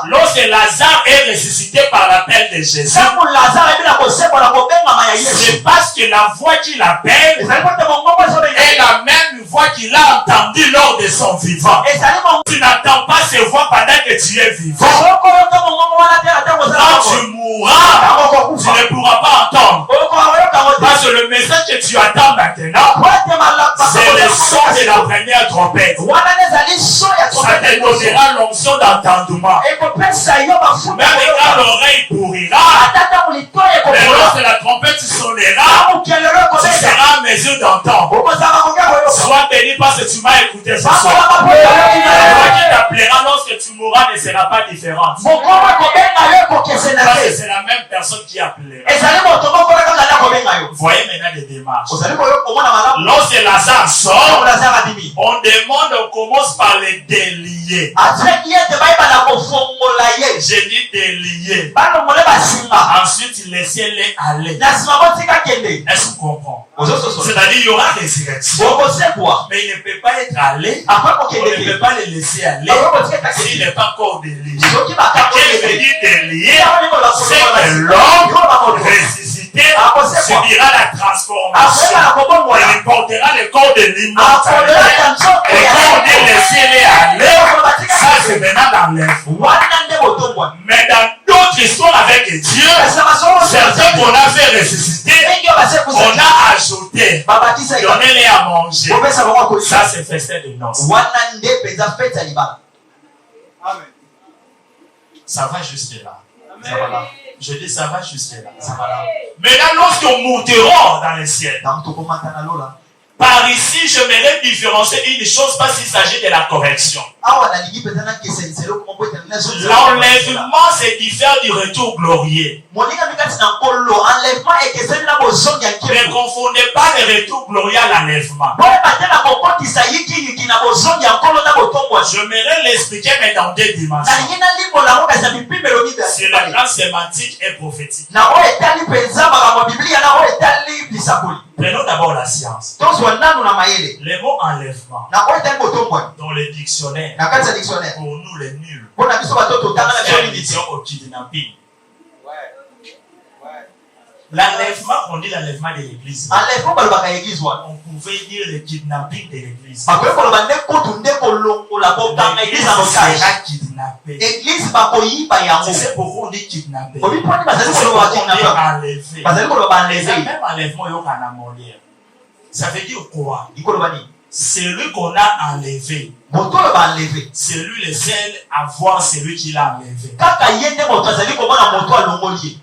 lorsque Lazare est ressuscité par l'appel de Jésus, c'est parce que la voix qu'il appelle est la même voix qu'il a entendue lors de son vivant. Tu n'attends pas ces voix pendant que tu es vivant. Quand tu mourras, tu ne pourras pas entendre. Parce que le message que tu attends maintenant, c'est le son de la première trompette. Ça te donnera l'onction d'entendement. Même quand l'oreille pourrira, mais lorsque la trompette sonnera, tu seras en mesure d'entendre. Sois béni parce que tu m'as écouté ce soir. La voix qui t'appellera lorsque tu mourras ne sera pas différente. Parce que c'est la même personne qui appellera. Voyez maintenant des démarches. Lorsque Lazare sort, on demande, on commence par les délier. J'ai dit délier. Ensuite, laissez-les aller. Est-ce qu'on comprend? C'est-à-dire, il y aura des résurrection. Mais il ne peut pas être allé. On ne peut pas les laisser aller s'il n'est pas encore délié. Qu'est-ce que veut dire délié? C'est que l'homme ressuscité subira la transformation. Il portera le corps de l'immortalité. Et quand on dit laissez-les aller, ça c'est maintenant l'enlèvement. Mais dans d'autres histoires avec Dieu, certains qu'on a fait ressusciter, on a ajouté, donnez-les à manger. Ça c'est festin de noces. Ça va jusque là. Je dis ça va jusque-là. Ça va là. Maintenant, lorsque nous monterons dans les ciels, Dans ton commentaire là là. par ici, je m'aimerais différencier une chose parce qu'il s'agit de la correction. L'enlèvement, c'est différent du retour glorieux. Ne confondez pas le retour glorieux à l'enlèvement. J'aimerais l'expliquer, mais dans deux dimensions. C'est le plan sémantique et prophétique. Prenons d'abord la science. Le mot enlèvement, dans le dictionnaire, pour nous les nuls, c'est une vision au kidnapping. L'enlèvement, on dit l'enlèvement de l'église. On pouvait dire le kidnapping de l'église. L'église sera kidnappée. Tu sais pourquoi on dit kidnappé? C'est pourquoi on dit enlevé. Les même enlèvement, il y a un amolière. Ça veut dire quoi? Celui qu'on a enlevé, c'est lui le seul à voir celui qui l'a enlevé.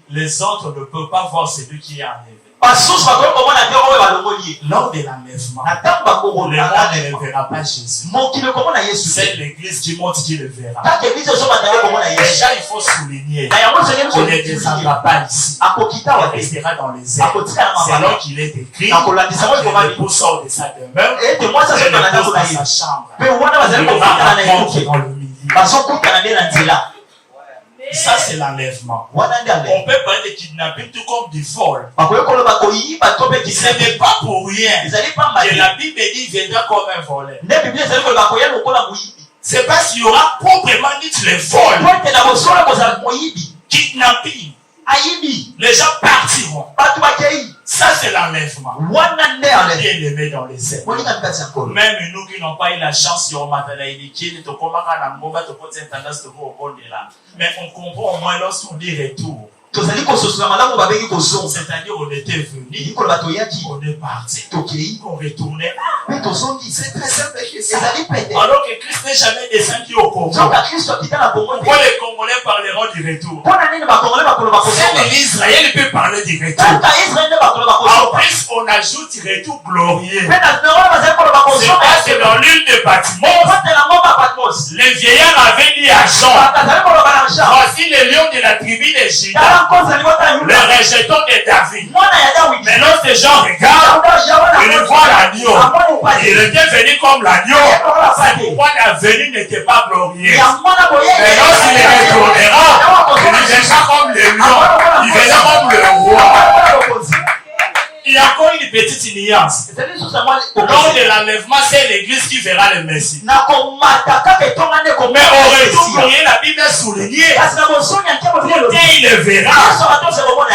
Les autres ne peuvent pas voir celui qui est enlevé. Lors de l'enlèvement, le monde ne verra pas Jésus. C'est l'église du monde qui le verra. Déjà, il faut souligner qu'on ne descendra pas ici. On restera dans les airs. C'est là qu'il est écrit. Le repos sort de sa demeure. Et le repos dans sa chambre. Il y aura un rencontre dans le milieu. Ça, c'est l'enlèvement. On peut parler de kidnapping tout comme du vol. Ce n'est pas pour rien que la Bible dit qu'il viendra comme un voleur. C'est parce qu'il y aura proprement dit le vol. Kidnapping. Les gens partiront. Ça, c'est l'enlèvement. Bien aimé dans les airs. Même nous qui n'ont pas eu la chance, mais on comprend au moins lorsqu'on dit retour. C'est-à-dire on était venu, on est parti, on retournait. C'est très simple. Alors que Christ n'est jamais descendu au Congo. Pourquoi les Congolais parleront du retour? C'est l'Israël peut parler du retour. En plus, on ajoute du retour glorieux. C'est parce que dans l'une des bâtiments, les vieillards avaient dit à Jean, voici les lions de la tribu de Juda. Le rejeton de David. Mais lorsque Jean regarde, il voit l'agneau. Il était venu comme l'agneau. C'est pourquoi la venue n'était pas glorieuse. Mais lorsqu'il retournera, il viendra comme le lion. Il viendra comme le roi. Il y a encore une petite nuance. Lors de l'enlèvement, c'est l'église qui verra le Messie. Mais au retour glorieux, la Bible a souligné. Tout il le verra.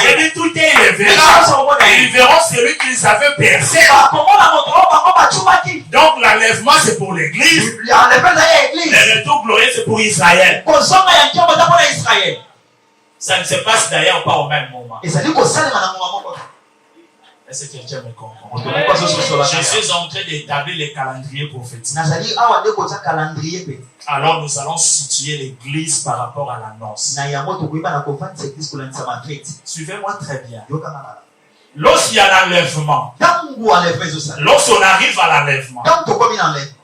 J'ai dit tout il le verra. Et ils verront celui qu'ils avaient percé. Donc l'enlèvement, c'est pour l'église. Le retour glorieux, c'est pour Israël. Ça ne se passe d'ailleurs pas au même moment. Est-ce que quelqu'un me comprend? Je suis en train d'établir les calendriers prophétiques. Alors nous allons situer l'église par rapport à l'annonce. Suivez-moi très bien. Lorsqu'il y a l'enlèvement, lorsqu'on arrive à l'enlèvement,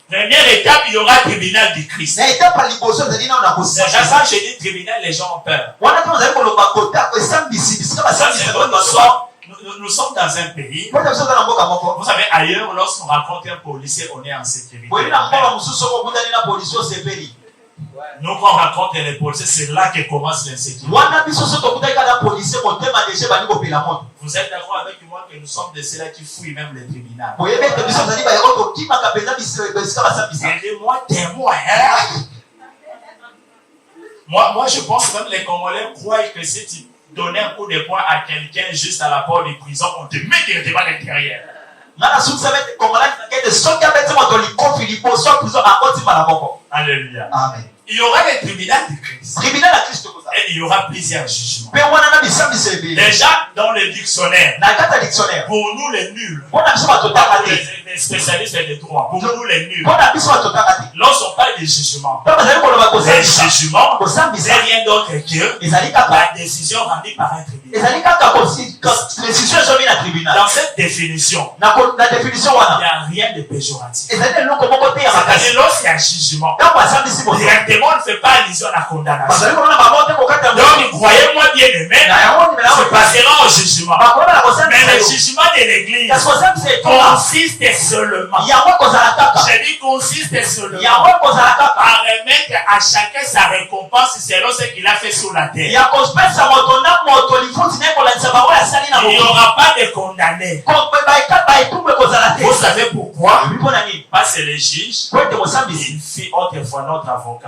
première étape, il y aura le tribunal du Christ. Déjà, quand je dis tribunal, les gens ont peur. Nous sommes dans un pays. Vous savez, ailleurs, lorsqu'on rencontre un policier, on est en sécurité. Nous, quand on rencontre les policiers, c'est là que commence l'insécurité. Vous êtes d'accord avec moi que nous sommes de ceux-là qui fouillent même les tribunaux. Et moi, témoin, moi, je pense que même les Congolais croient que si tu donner un coup de poing à quelqu'un juste à la porte de prison, on te met directement à l'intérieur. Alléluia. Amen. Il y aura les tribunaux de Christ. Et il y aura plusieurs jugements. Déjà, dans le dictionnaire, pour nous les nuls, les spécialistes des droits. Pour nous les nuls. Lorsqu'on parle de jugement, les jugements, c'est rien d'autre que la décision rendue par un tribunal. Dans cette définition, il n'y a rien de péjoratif. C'est-à-dire, lorsqu'il y a un jugement, directement, on ne fait pas allusion à la condamnation. Donc, croyez-moi bien aimé, se passera au jugement. Mais le jugement de l'église consiste seulement, j'ai dit consiste seulement, à remettre à chacun sa récompense selon ce qu'il a fait sur la terre. Il n'y aura pas de condamné. Vous savez pourquoi? Parce que les juges, il fit autrefois notre avocat.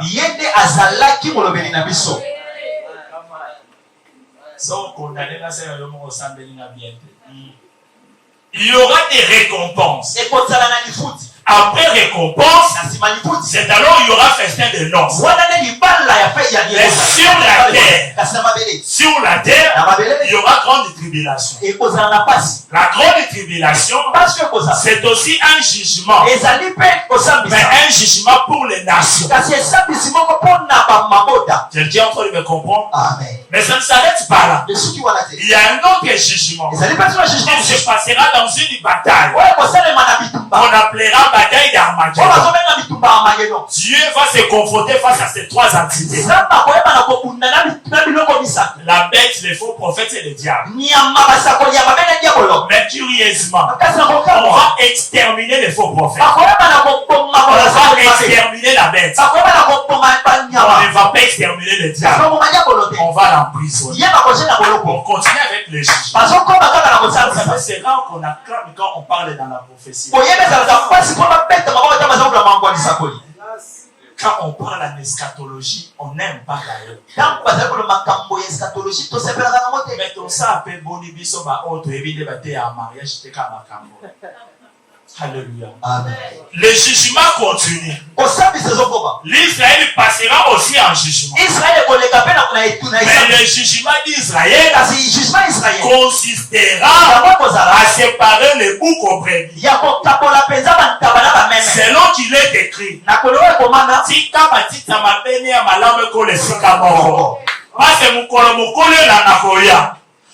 Il y aura des récompenses. Après récompense, c'est alors il y aura festin de noces. Mais sur la terre, il y aura grande tribulation. La grande tribulation, c'est aussi un jugement. Mais un jugement pour les nations. Quelqu'un est en train de me comprendre? Mais ça ne s'arrête pas là. Il y a un autre jugement qui se passera dans une bataille qu'on appellera bataille d'Armageddon. Dieu va se confronter face à ces trois entités. La bête, les faux prophètes et le diable. Mais curieusement, on va exterminer les faux prophètes. On va exterminer la bête. On ne va pas exterminer le diable. On va l'emprisonner. On continue avec les juges. C'est rare qu'on acclame quand on parle dans la prophétie. Quand on parle en eschatologie, on n'aime pas d'ailleurs. Mais tout ça peut boni biso ba auto éviter bater à mariage te kama kambo. Alléluia. Amen. Le jugement continue. L'Israël passera aussi en jugement. Mais le jugement d'Israël consistera à séparer les boucs au brebis. Selon qu'il est écrit,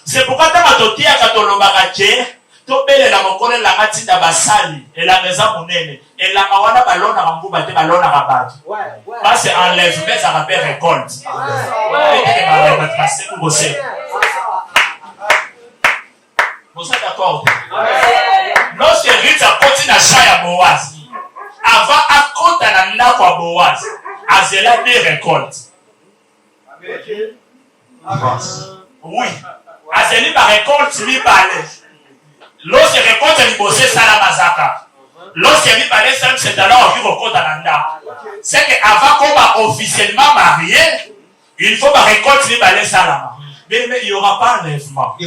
c'est pourquoi tobele la mokole la ngati da basali et la maison monene et la mawana balona rambuba te balona rabatu parce que enlèvement ça rappelle récolte vous êtes d'accord? Lorsque Ruth a continué à chaya Boaz avant à compte à la ndako à Boaz azela des récoltes. Oui, azeli ba récolte li balé. Lorsque récolte est bossé ça la mazaka. Lorsque il parlait ça, c'est alors qu'il recompte à l'anda. C'est qu'avant qu'on va officiellement marié, il faut récolte les balais ça là. Mais il n'y aura pas enlèvement.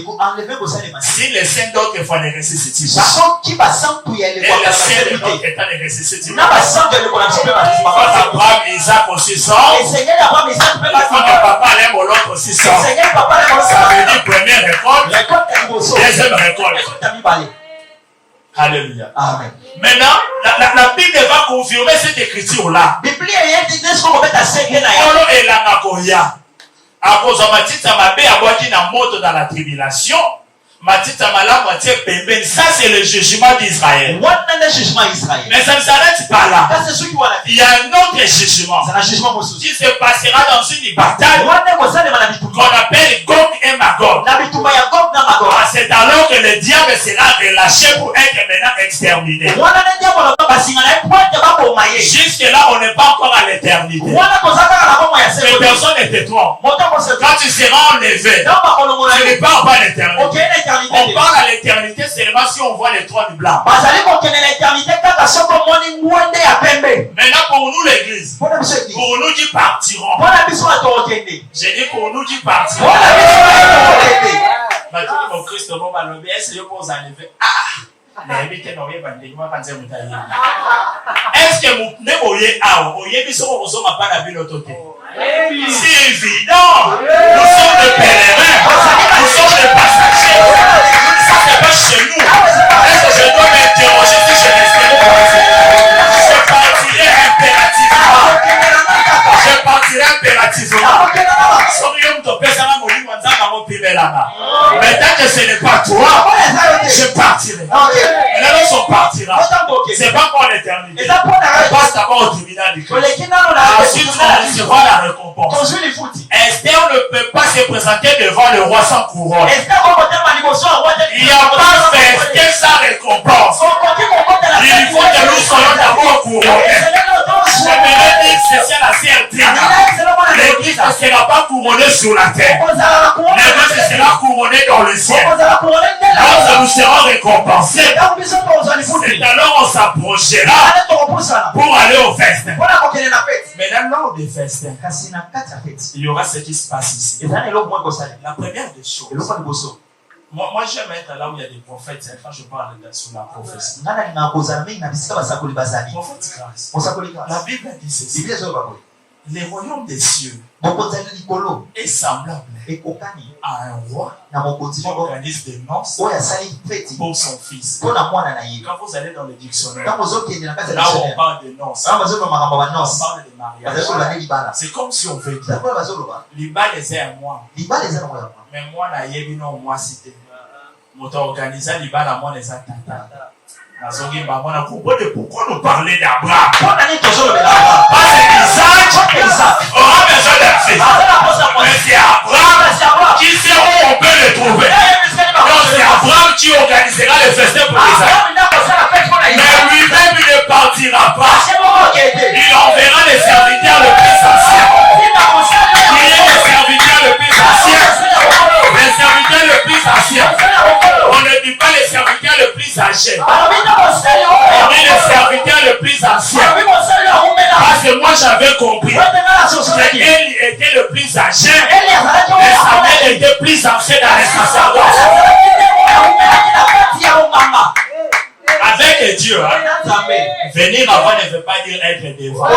Si les saints d'autres fois ne ressuscitent pas, et les saints d'autres états ne ressuscitent pas, Abraham, Isaac aussi sort, il faut que papa l'aime ou l'autre aussi sort. Ça veut dire première récolte, deuxième récolte. Alléluia. Amen. Maintenant, la Bible va confirmer cette écriture-là. À cause de Matita Mabé, à boire na moto dans la tribulation, Matita Malam, ça c'est le jugement d'Israël. Mais ça ne s'arrête pas là. Il y a un autre jugement qui se passera dans une bataille qu'on appelle Gog et Magog. C'est alors que le diable sera relâché pour être maintenant exterminé. Jusque là, on n'est pas encore à l'éternité. Mais personne ne te trompe. Quand tu seras enlevé, tu ne pars pas à l'éternité. On part à l'éternité seulement si on voit les trônes blancs. Maintenant pour nous l'église, pour nous qui partirons, j'ai dit pour nous qui partirons. Mon Christ, est-ce que vous enlever? Est-ce que vous ne voyez pas? C'est évident. Nous sommes des pèlerins. Nous sommes des passagers. Ça n'est pas chez nous. Est-ce que je dois m'interroger si je reste Et là, lorsqu'on partira, c'est pas pour l'éternité. On passe d'abord au tribunal du Christ. Ensuite, on recevra la récompense. Esther ne peut pas se présenter devant le roi sans couronne. Il n'y a pas festin sans récompense. Il faut que nous soyons d'abord couronnés. J'aimerais dire ceci à la CRT. L'église ne sera pas couronnée sur la terre. L'église sera couronnée dans le ciel. Lorsque nous serons récompensés, c'est alors on s'approchera pour aller au festin. Maintenant, lors des festins, il y aura ce qui se passe ici. La première des choses. Moi, j'aime être là où il y a des prophètes. Quand je parle sur la prophétie. Prophète grâce. La Bible dit ceci. Les royaumes des cieux est semblable à un roi qui organise des noces pour son fils. Quand vous allez dans le dictionnaire, là où on parle de noces, on parle de mariage. C'est comme si on veut dire Liba les est à moi. Mais moi, moi cité. Moi, organisé Liba la moi les attends. Pourquoi nous parler d'Abraham? Parce qu'Isaac aura besoin d'un fils. Mais c'est Abraham qui sait où on peut le trouver. Donc c'est Abraham qui organisera le festin pour Isaac. Mais lui-même il ne partira pas. Il enverra les serviteurs le plus anciens. Qui est le serviteur le plus ancien? Les serviteurs le plus anciens. On ne dit pas les serviteurs le plus âgés. On dit les serviteurs le plus anciens. Parce que moi j'avais compris que Élie était le plus âgé et Samuel était plus ancien dans les sacerdoces. Avec Dieu, venir avant ne veut pas dire être devant.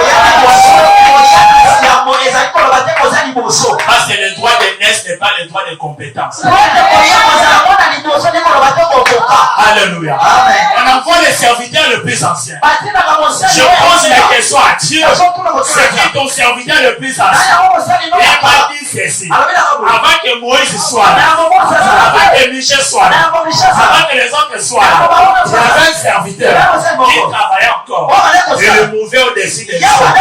Parce que le droit de naissance n'est pas le droit de compétence. Alléluia. On envoie les serviteurs le plus anciens. Je pose la question à Dieu. C'est qui ton serviteur le plus ancien? Il m'a dit ceci. Avant que Moïse soit là, avant que Michel soit là, avant que les autres soient là, il y avait un serviteur qui travaillait encore et le mouvait au-dessus des choses.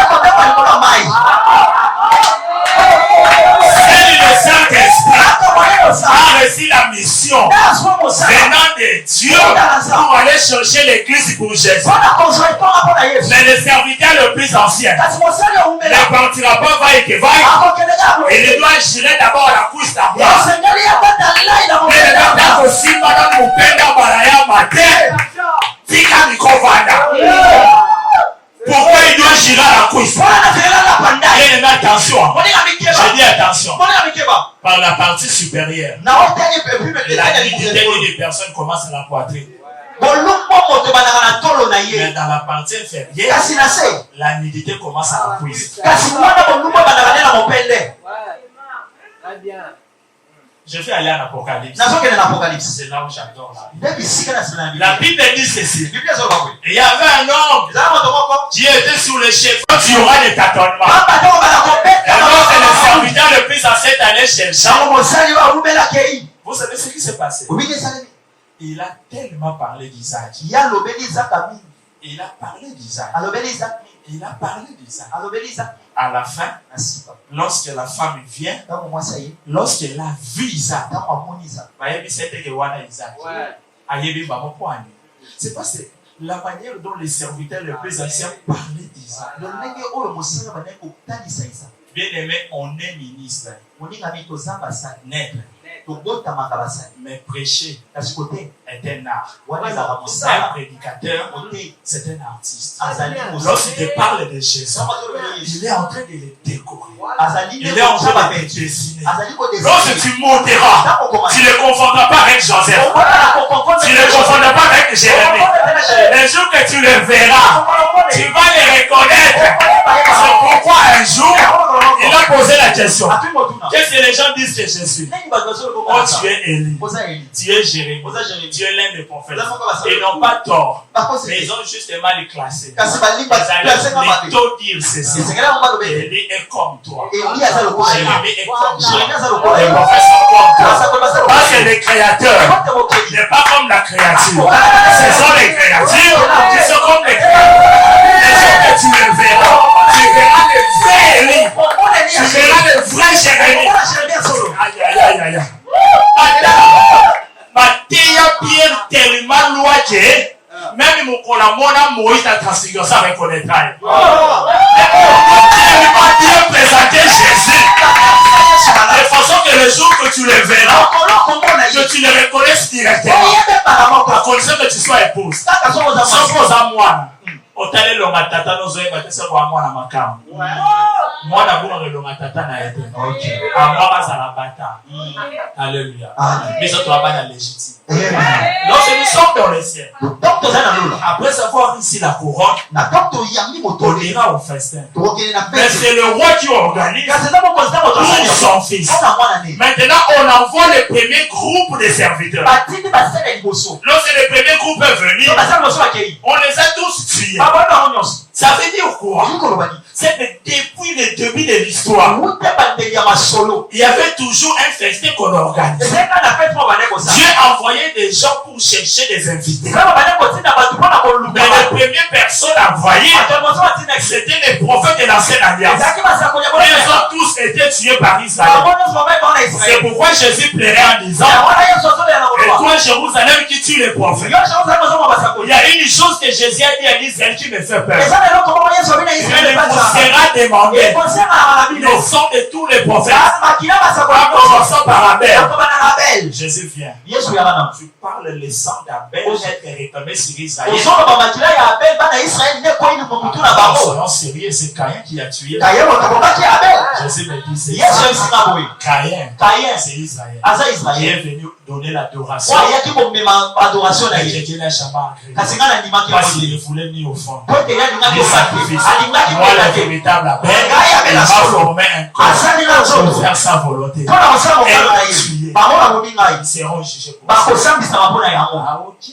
C'est le Saint-Esprit a reçu la mission venant de Dieu pour aller chercher l'église pour Jésus. Mais le serviteur le plus ancien ne partira pas vaille que vaille. Il doit gérer d'abord la couche d'Abraham. Mais le temps aussi, madame Moupenda Baraya Maté, Tika Mikovanda. Pourquoi il doit gérer la couche? Et attention. Je dis attention. Par la partie supérieure, la nudité des personnes commence à la poitrine. Mais dans la partie inférieure, la nudité commence à la cuisse. Je vais aller en Apocalypse. C'est là où j'adore la Bible. La Bible dit ceci. Il y avait un homme qui était sous le chef. Il y aura des tâtonnements. Et alors c'est le serviteur le plus ancien allé chercher. Vous savez ce qui s'est passé? Il a tellement parlé d'Isaac. Il a parlé d'Isaac. Il a parlé d'Isaac. À la fin, lorsque la femme vient, lorsqu'elle a vu Isaac, c'est parce que la manière dont les serviteurs les plus anciens parlaient d'Isaac. Bien aimé, on est ministre. Naître. Mais prêcher est un art. Un prédicateur, c'est un artiste. Lorsqu'il te parle de Jésus, il est en train de les décorer. Il est en train de les dessiner. Lorsque tu monteras, tu ne le confondras pas avec Joseph. Tu ne le confondras pas avec Jérémie. Le jour que tu le verras, tu vas les reconnaître. C'est pourquoi un jour, il a posé la question. Qu'est-ce que les gens disent que je suis? Oh, tu es Élie, tu es Jérémie, tu es l'un des prophètes. Ils n'ont pas tort, mais ils ont juste mal classé. Ils allaient plutôt dire ceci. Élie est comme toi. Jérémie est comme toi. Les prophètes sont comme toi. Parce que les créateurs n'est pas comme la créature. Ce sont les Même mon la Moïse a transfiguré ça reconnaîtra. Dieu présentait Jésus. De façon que le jour que tu le verras, que tu le reconnaisses directement. À condition que tu sois épouse. Sauf aux amoines. Otale longa tata nozoe batese kwa mwana makamu. Mwana bunga longa tata na ete. Amara za bata. Alléluia. Mais ça doit pas être légitime. Lorsque nous sommes dans le ciel, après avoir ici la couronne, on ira au festin. Mais c'est le roi qui organise pour son fils. Maintenant, on envoie le premier groupe de serviteurs. Lorsque le premier groupe est venu, on les a tous tués. Ça veut dire quoi? C'est que depuis le début de l'histoire, il y avait toujours un festin qu'on organisait. Dieu envoyait des gens pour chercher des invités. Mais les premières personnes envoyées, c'était les prophètes de l'ancienne alliance. Ils ont tous été tués par Israël. C'est pourquoi Jésus plairait en disant, et toi Jérusalem qui tue les prophètes. Il y a une chose que Jésus a dit à Israël qui me fait peur. Sera demandé le sang de tous les prophètes. En commençant par Abel. Jésus vient. Tu parles le sang d'Abel est réclamé sur Israël. Soyons sérieux, c'est Caïn qui a tué. Jésus me dit c'est Caïn, c'est Israël. Qui est venu donner l'adoration. Et qui l'a jamais parce qu'il ne voulait ni au fond. Les sacrifices. Moi, la véritable appel, il m'a formé un corps pour faire sa volonté. Et tuer. Ils seront jugés pour ça. Ah, ok.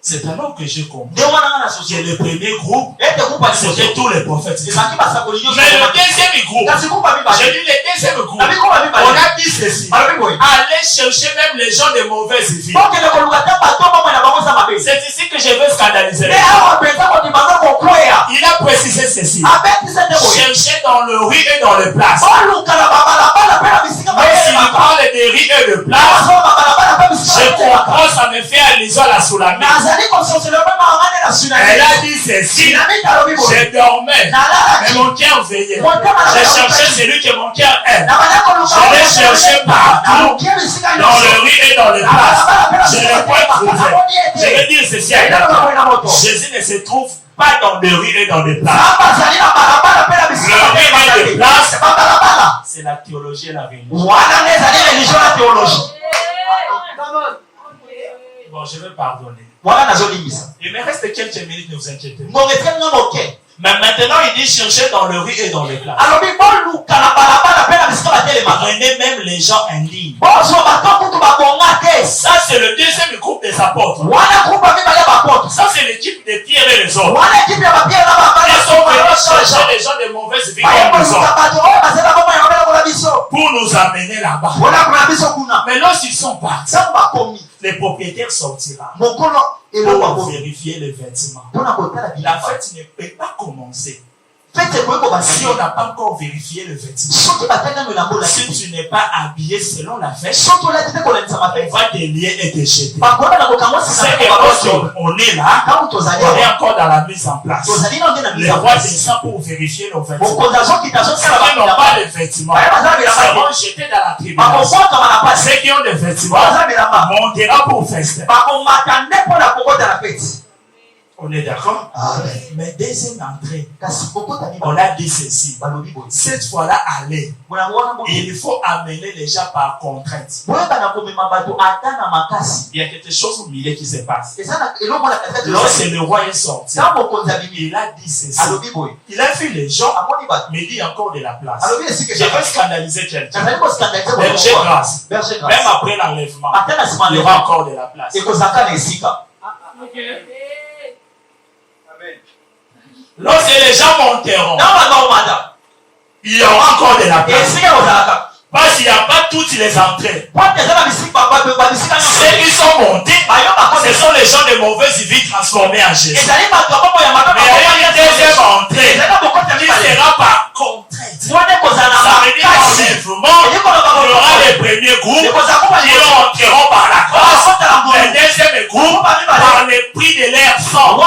C'est alors que j'ai compris que le premier groupe, c'était tous les prophètes. Mais le deuxième groupe, j'ai dit le deuxième groupe, on a dit ceci. Allez chercher même les gens de mauvaise vie. C'est ici que je veux scandaliser. Il a précisé ceci. Chercher dans le riz et dans les places. Mais s'il parle de riz et de places, je comprends, ça me fait allusion à la Soulamie. Elle a dit ceci. Je dormais, mais mon cœur veillait. J'ai cherché celui que mon cœur aime. Je l'ai cherché partout, dans le riz et dans les places. Je l'ai pas trouvé. Je vais dire ceci à quelqu'un. Jésus ne se trouve pas dans le riz et dans les places. Le riz et les places, c'est la théologie et la religion. Bon, je vais pardonner. Il me reste quelques minutes, ne vous inquiétez pas. Mais maintenant, il dit chercher dans le riz et dans les places. Prenez même les gens indignes. Ça, c'est le deuxième groupe des apôtres. Ça, c'est l'équipe de Pierre et les autres. Ils sont venus chercher les gens de mauvaise vie comme nous autres, pour nous amener là-bas. Mais lorsqu'ils sont partis, les propriétaires sortira pour vérifier les vêtements. La fête ne peut pas commencer si on n'a pas encore vérifié le vêtement. Si tu n'es pas habillé selon la fête, on va te lier et te jeter. C'est que lorsqu'on est là, on est encore dans la mise en place. Les rois descendent pour vérifier nos vêtements. Ceux qui n'ont pas de vêtements seront jetés dans la tribulation. Ceux qui ont des vêtements monteront pour festin. On est d'accord? Mais deuxième entrée, on a dit ceci. Cette fois-là, allez. Il faut amener les gens par contrainte. Il y a quelque chose au milieu qui se passe. Lorsque le roi est sorti, il a dit ceci. Il a vu les gens, mais il dit encore de la place. Je veux scandaliser quelqu'un. Berger grâce. Même après l'enlèvement, il y aura encore de la place. Lorsque les gens monteront, il y aura encore de la place. Parce qu'il n'y a pas toutes les entrées. Ceux qui sont montés, ce sont les gens de mauvaise vie transformés en Jésus. Mais il y a une deuxième entrée qui sera par contrainte. Ça veut dire qu'enlèvement, il y aura les premiers groupes qui entreront par la grâce. Les deuxièmes groupes par le prix de l'air sang. Donc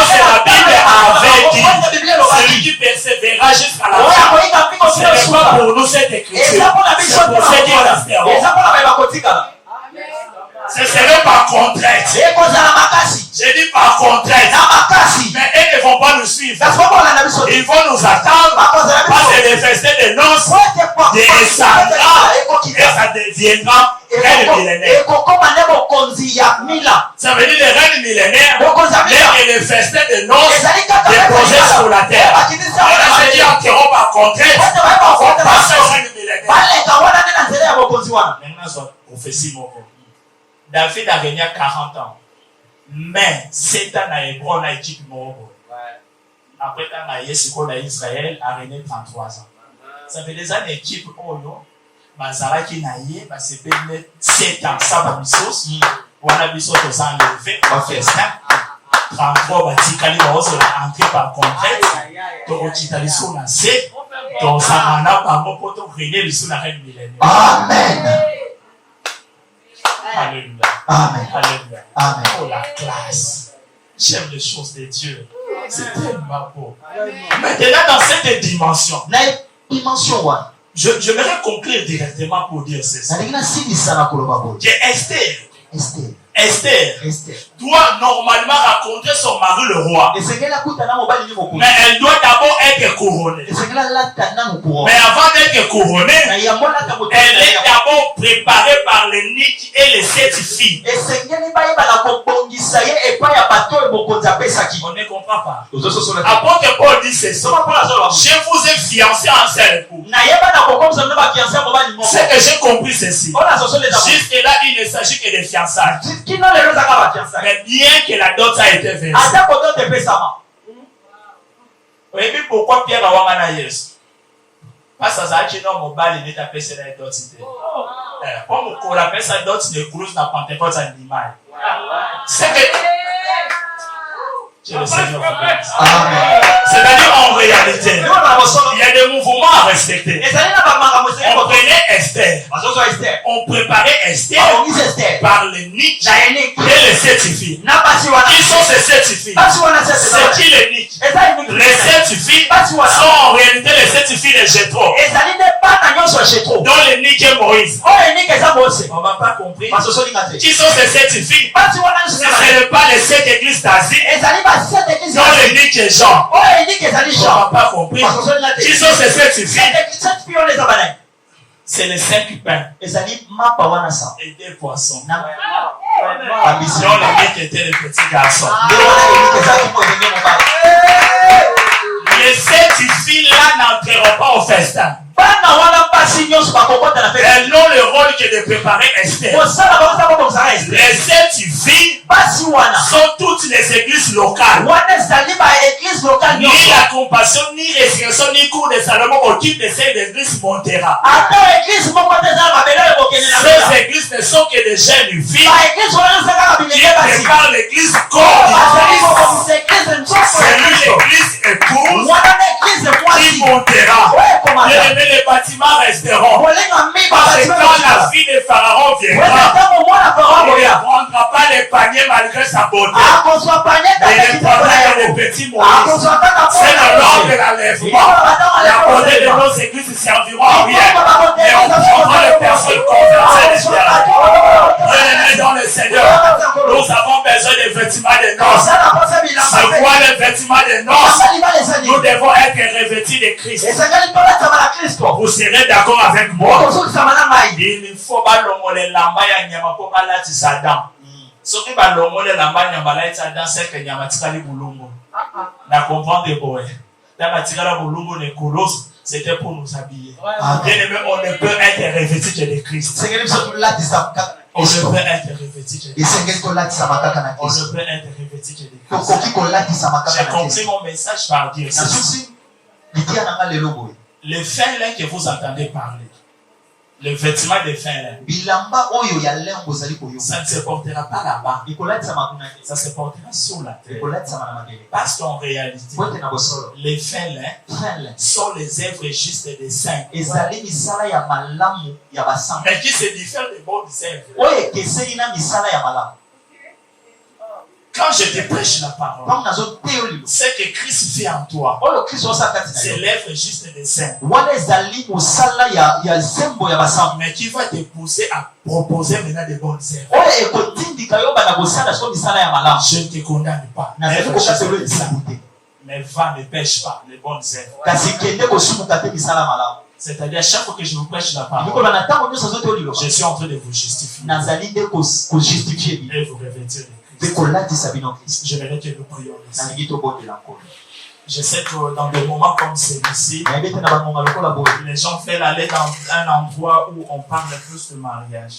c'est la Bible avait dit, celui qui persévérera jusqu'à la fin. Ce n'est pas pour nous cette écriture. C'est pour ceux qui resteront. Ce serait par contrainte. J'ai dit par contrainte. Mais eux ne vont pas nous suivre. Ils vont nous attendre. Parce que les festins de noces descendra et ça deviendra reine millénaire. Ça veut dire les reines millénaires. Et les festins de noces déposés sur la terre. Et là, ceux qui entreront par contrainte vont passer aux reines millénaires. Maintenant, c'est une prophétie mon père. David a régné 40 ans. Mais 7 ans à Hébron, à Égypte, après, quand il a Israël, a régné 33 ans. Ça fait des années Égypte, Mazara qui n'a pas c'est 7 ans. Ça va nous saucer. On a vu ça aux enlevés. On fait ça. 33 batikali va aussi entrer par contrainte. Donc, Chitali sur la 7. Donc, ça en a pas bon pour te régner sur la reine millénaire. Amen. Alléluia. Amen. Alléluia. Amen. Oh la classe. J'aime les choses de Dieu. C'est tellement beau. Maintenant, dans cette dimension, j'aimerais conclure directement pour dire ceci. Que Esther doit normalement rencontrer son mari le roi. Mais elle doit d'abord être couronnée. Mais avant d'être couronnée, elle est d'abord préparée par les niques et les 7 filles. On ne comprend pas. Apôtre Paul dit ceci. Je vous ai fiancé en seul époux. C'est que j'ai compris ceci. Jusque là, il ne s'agit que de fiançailles. Mais bien que la dot a été versée. Vous savez pourquoi Pierre a wangana Yesu? Parce que ça a été non mobile il n'est pas passé dans la dot. Comme on appelle ça dot de cruise dans Pentecôte à l'image. C'est que le Seigneur. C'est-à-dire en réalité, il y a des mouvements à respecter. On prenait Esther. On préparait Esther par les niques et les 7 filles. Qui sont ces 7 filles? C'est qui les niques? Les 7 filles sont en réalité les 7 filles de Jéthro. Dont les niques et Moïse. On va pas compris. Qui sont ces 7 filles? Ce n'est pas les 7 églises d'Asie. Dont les niques et Jean. On va pas compris. Qui sont ces 7 filles? C'est les 5 pains et 2 poissons. Dont les niques étaient les petits garçons. Les 7 filles-là n'entreront pas au festin. Elles n'ont le rôle que de préparer Esther. Les 7 filles sont toutes les églises locales. Ni la compassion, ni résurrection, ni cours de Salomon occupent de ces églises montera. Ces églises ne sont que des jeunes filles qui préparent l'église comme c'est lui l'église épouse qui montera. Les bâtiments resteront. Parce que quand la fille de Pharaon viendra, il ne prendra pas les paniers malgré sa beauté. Il ne prendra que les petits Moïse. C'est le nom de l'enlèvement. La beauté de nos églises serviront à rien. Mais on prendra les personnes converties. Bien-aimés dans le Seigneur, nous avons besoin des vêtements de noces. C'est quoi les vêtements de noces? Nous devons être revêtus de Christ. Vous serez d'accord avec moi? Il ne faut pas l'homoler lamba ya nyama pour balati sa dent. Ce qui va l'homoler lamba nyama balati sa dent, c'est que nyama tikali bulungu. Na comprendre quoi? La matikala bulungu ne colosse, c'était pour nous habiller. Bien aimé, on ne peut être revêtu que de Christ. On ne peut être revêtu que de Christ. On ne peut être revêtu que de Christ. J'ai compris mon message par dire ceci. Le fin lin que vous entendez parler, le vêtement de fin lin, ça ne se portera pas là-bas. Ça se portera sur la terre. Parce qu'en réalité, les fins lins sont les œuvres justes des saints. Mais qui se diffèrent des bonnes œuvres. Quand je te prêche la parole, ce que Christ fait en toi, s'élève juste des saints. Mais qui va te pousser à proposer maintenant des bonnes œuvres. Je ne te condamne pas. Mais va, ne pêche pas les bonnes œuvres. C'est-à-dire, chaque fois que je vous prêche la parole, je suis en train de vous justifier. Et vous revêtir de Christ. J'aimerais que nous prions ici. Je sais que dans des moments comme celui-ci, les gens veulent aller dans un endroit où on parle plus de mariage.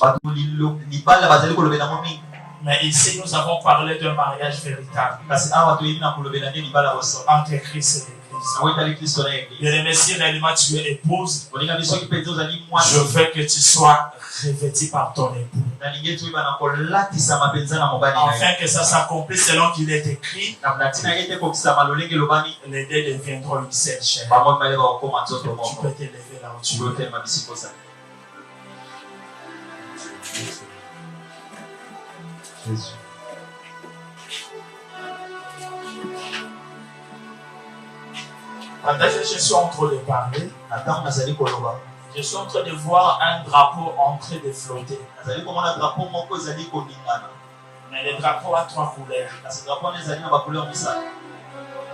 Mais ici, nous avons parlé d'un mariage véritable entre Christ et l'Église. Bien-aimé, si réellement tu es épouse, je veux que tu sois revêtu par ton époux. Afin que ça s'accomplisse selon qu'il est écrit, les deux deviendront une seule chair. Tu peux t'élever là où tu veux. Jésus. Pendant que je suis en train de parler, je suis en train de voir un drapeau en train de flotter. Mais le drapeau a 3 couleurs.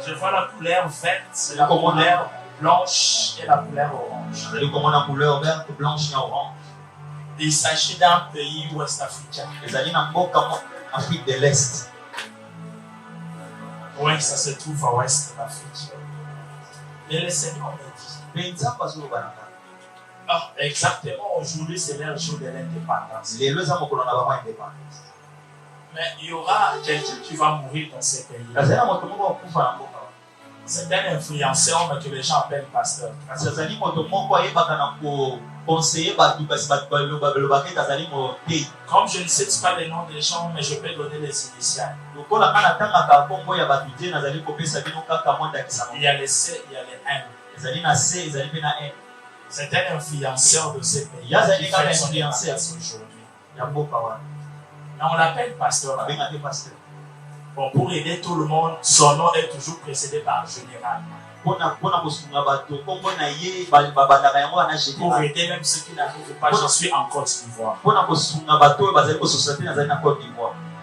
Je vois la couleur verte, la couleur blanche et la couleur orange. Il s'agit d'un pays ouest-africain. Afrique de l'Est. Oui, ça se trouve à l'ouest de l'Afrique. Mais le Seigneur me dit, exactement aujourd'hui, c'est le jour de l'indépendance. Mais il y aura quelqu'un qui va mourir dans ces pays. C'est un influenceur, mais que les gens appellent pasteur. Comme je ne sais pas les noms des gens, mais je peux donner les initiales. Il y a les C, il y a les N. C'est un influenceur de ces pays. Qui fait son influence aujourd'hui. Mais on l'appelle pasteur. Bon, pour aider tout le monde, son nom est toujours précédé par général. Pour aider même ceux qui n'arrivent pas, je suis en Côte d'Ivoire.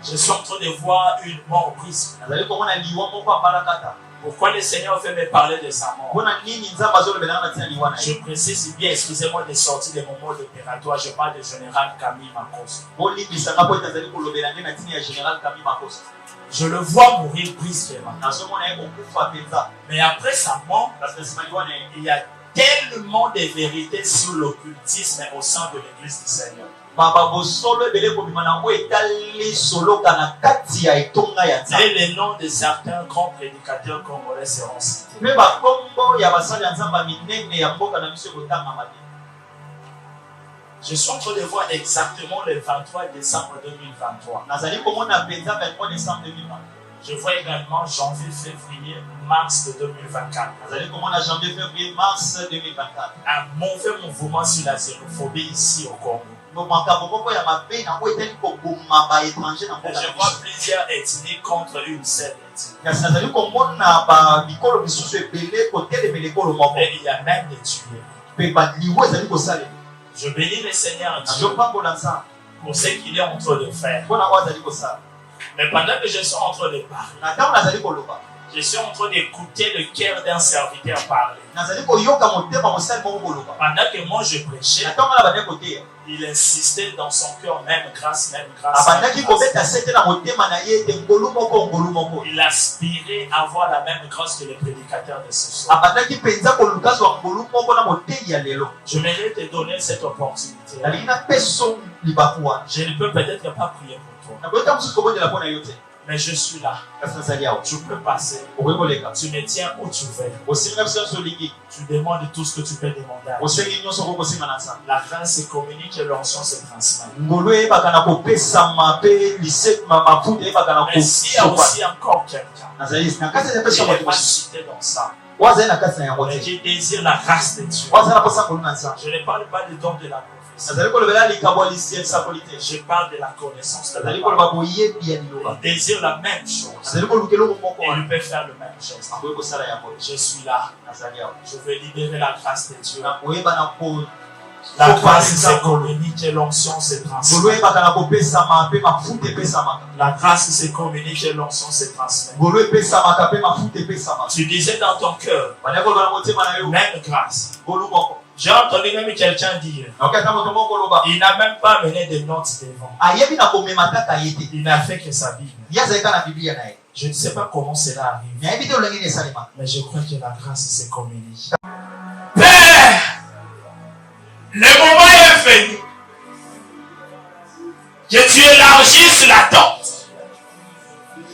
Je suis en train de voir une mort brise. Pourquoi le Seigneur veut me parler de sa mort? Je précise bien, excusez-moi de sortir des moments opératoires, je parle de général Camille Makos. Je le vois mourir brusquement. Mais après sa mort, il y a tellement de vérités sur l'occultisme au sein de l'Église du Seigneur. Et les noms de certains grands prédicateurs congolais seront cités. Je suis en train de voir exactement le 23 décembre 2023. Je vois également janvier, février, mars de 2024. Un mauvais mouvement sur la xénophobie ici au Congo. Je vois plusieurs ethnies contre une seule ethnie. Et il y a même des tueries. Je bénis le Seigneur Dieu pour ce qu'il est en train de faire. Mais pendant que je suis en train de parler, je suis en train d'écouter le cœur d'un serviteur parler. Pendant que moi je prêchais, il insistait dans son cœur, même grâce. Il aspirait à avoir la même grâce que les prédicateurs de ce soir. Je mérite de donner cette opportunité. Je ne peux peut-être pas prier pour toi. Mais je suis là. Tu peux passer. Tu me tiens où tu veux. Tu demandes tout ce que tu peux demander. La grâce se communique et l'onction se transmet. Mais s'il y a aussi encore quelqu'un qui n'est pas cité dans ça, et qui désire la grâce de Dieu, je ne parle pas du don de la prophétie. Je parle de la connaissance de la parole. Il désire la même chose. Il peut faire le même geste. Je suis là. Je veux libérer la grâce de Dieu. La grâce se communique et l'onction se transmet. La grâce se communique et l'onction se transmet. Tu disais dans ton cœur, même grâce. J'ai entendu même quelqu'un dire, il n'a même pas amené de notes devant. Il n'a fait que sa Bible. Je ne sais pas comment cela arrive, mais je crois que la grâce se communique. Père, le moment est venu que tu élargisses la tente.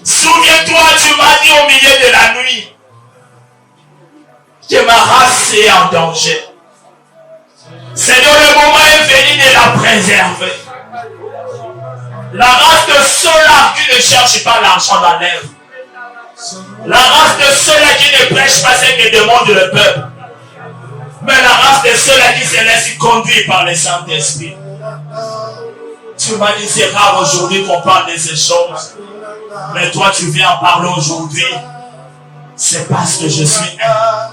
Souviens-toi, tu m'as dit au milieu de la nuit que ma race est en danger. Seigneur, le moment est venu de la préserver. La race de ceux-là qui ne cherchent pas l'argent dans l'air. La race de ceux-là qui ne prêchent pas ce que demande le peuple. Mais la race de ceux-là qui se laissent conduire par le Saint-Esprit. Tu m'as dit c'est rare aujourd'hui qu'on parle de ces choses. Mais toi tu viens en parler aujourd'hui. C'est parce que je suis un.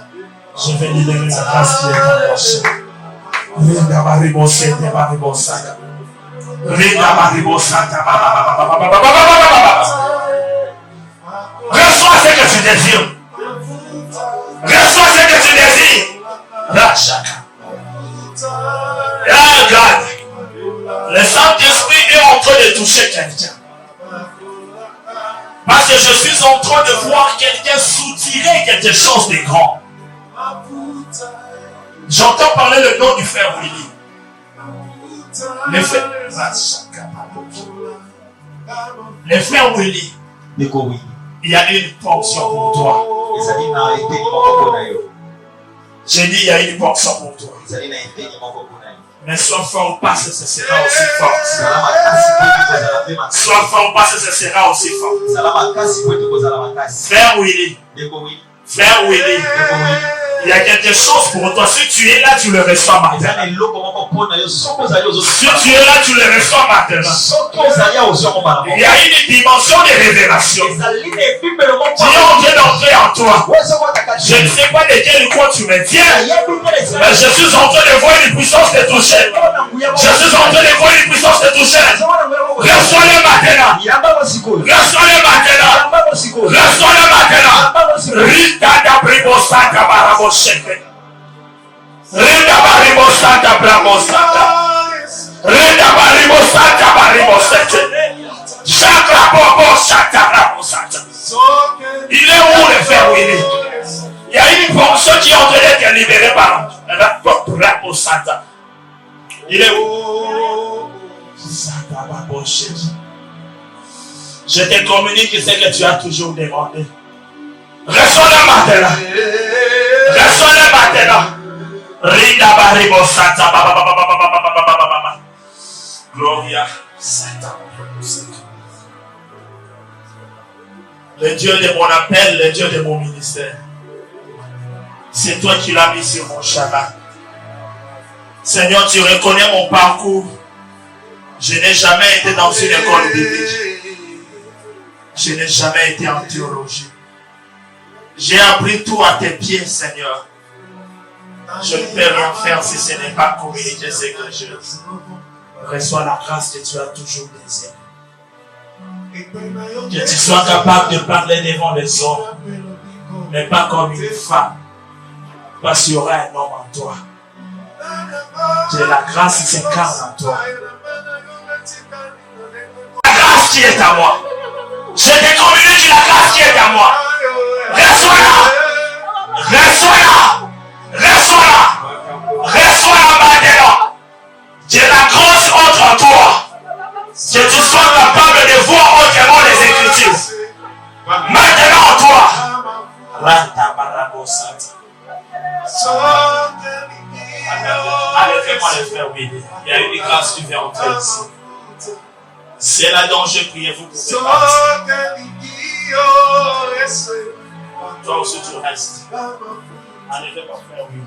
Je vais libérer la grâce qui est en mon chef. Rinda Maribo Sete Maribo Sata. Rinda Maribo Sata. Reçois ce que tu désires. Reçois ce que tu désires. Rachaka. Regarde. Le Saint-Esprit est en train de toucher quelqu'un. Parce que je suis en train de voir quelqu'un soutirer quelque chose de grand. J'entends parler le nom du frère Willy. Le frère Willy. Il y a une portion pour toi. J'ai dit il y a une portion pour toi. Mais sois fort parce que ce sera aussi fort. Sois fort parce que ce sera aussi fort. Frère Willy. Frère Willy. Il y a quelque chose pour toi. Si tu es là, tu le reçois maintenant. Si tu es là, tu le reçois maintenant. Il y a une dimension de révélation qui est en train d'entrer en toi. Je ne sais pas de quel coin tu me tiens, mais je suis en train de voir une puissance te toucher. Je suis en train de voir une puissance te toucher. Reçois-le maintenant. Reçois-le maintenant. Reçois-le maintenant. Rita da Bribo Santa Barabo Sheke. Rita Baribo Santa Bravo Santa. Rita Baribo Santa Baribo Sheke. Chakra Bobo Santa Bravo Santa. Il est où le frère Willy? Il y a une portion qui est en train d'être libérée par la Bravo Santa. Il est où? Santa Bravo Sheke. Je te communique ce que tu as toujours demandé. Reçois-le maintenant. Reçois-le maintenant. Rinda Baribo Santa. Gloria Santa. Le Dieu de mon appel, le Dieu de mon ministère. C'est toi qui l'as mis sur mon chemin. Seigneur, tu reconnais mon parcours. Je n'ai jamais été dans une école biblique. Je n'ai jamais été en théologie. J'ai appris tout à tes pieds, Seigneur. Je ne peux rien faire si ce n'est pas communiquer ce que je dis. Reçois la grâce que tu as toujours désiré. Que tu sois capable de parler devant les hommes, mais pas comme une femme. Parce qu'il y aura un homme en toi. Que la grâce s'incarne en toi. La grâce qui est à moi. Je te communique la grâce qui est à moi. Reçois-la. Reçois-la. Reçois-la. Reçois-la maintenant. Que la grâce entre en toi. Que tu sois capable de voir autrement les Écritures. Maintenant en toi. Allez, fais-moi le faire, oui. Il y a une grâce qui vient entrer ici. C'est là dont je prie, vous pouvez partir. Toi aussi tu restes. Allez, fais-moi faire, oui.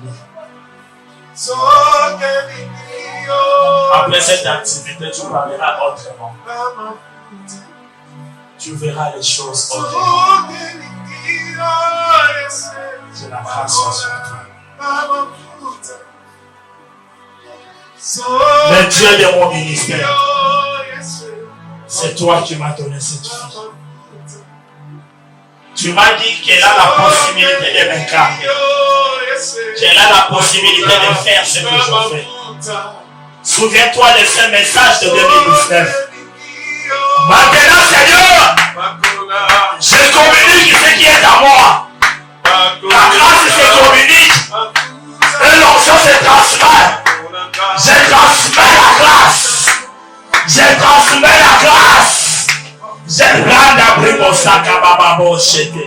Après cette activité, tu parleras autrement. Tu verras les choses autrement. C'est la grâce sur toi. Le Dieu de mon ministère, c'est toi qui m'as donné cette fille. Tu m'as dit qu'elle a la possibilité de m'incarner. Qu'elle a la possibilité de faire ce que je fais. Souviens-toi de ce message de 2019. Maintenant, Seigneur, je communique ce qui est à moi. La grâce se communique et l'onction se transmet. Je transmets la grâce. Je transmets la grâce. Je rends d'abri mon sac à Bababo Chété.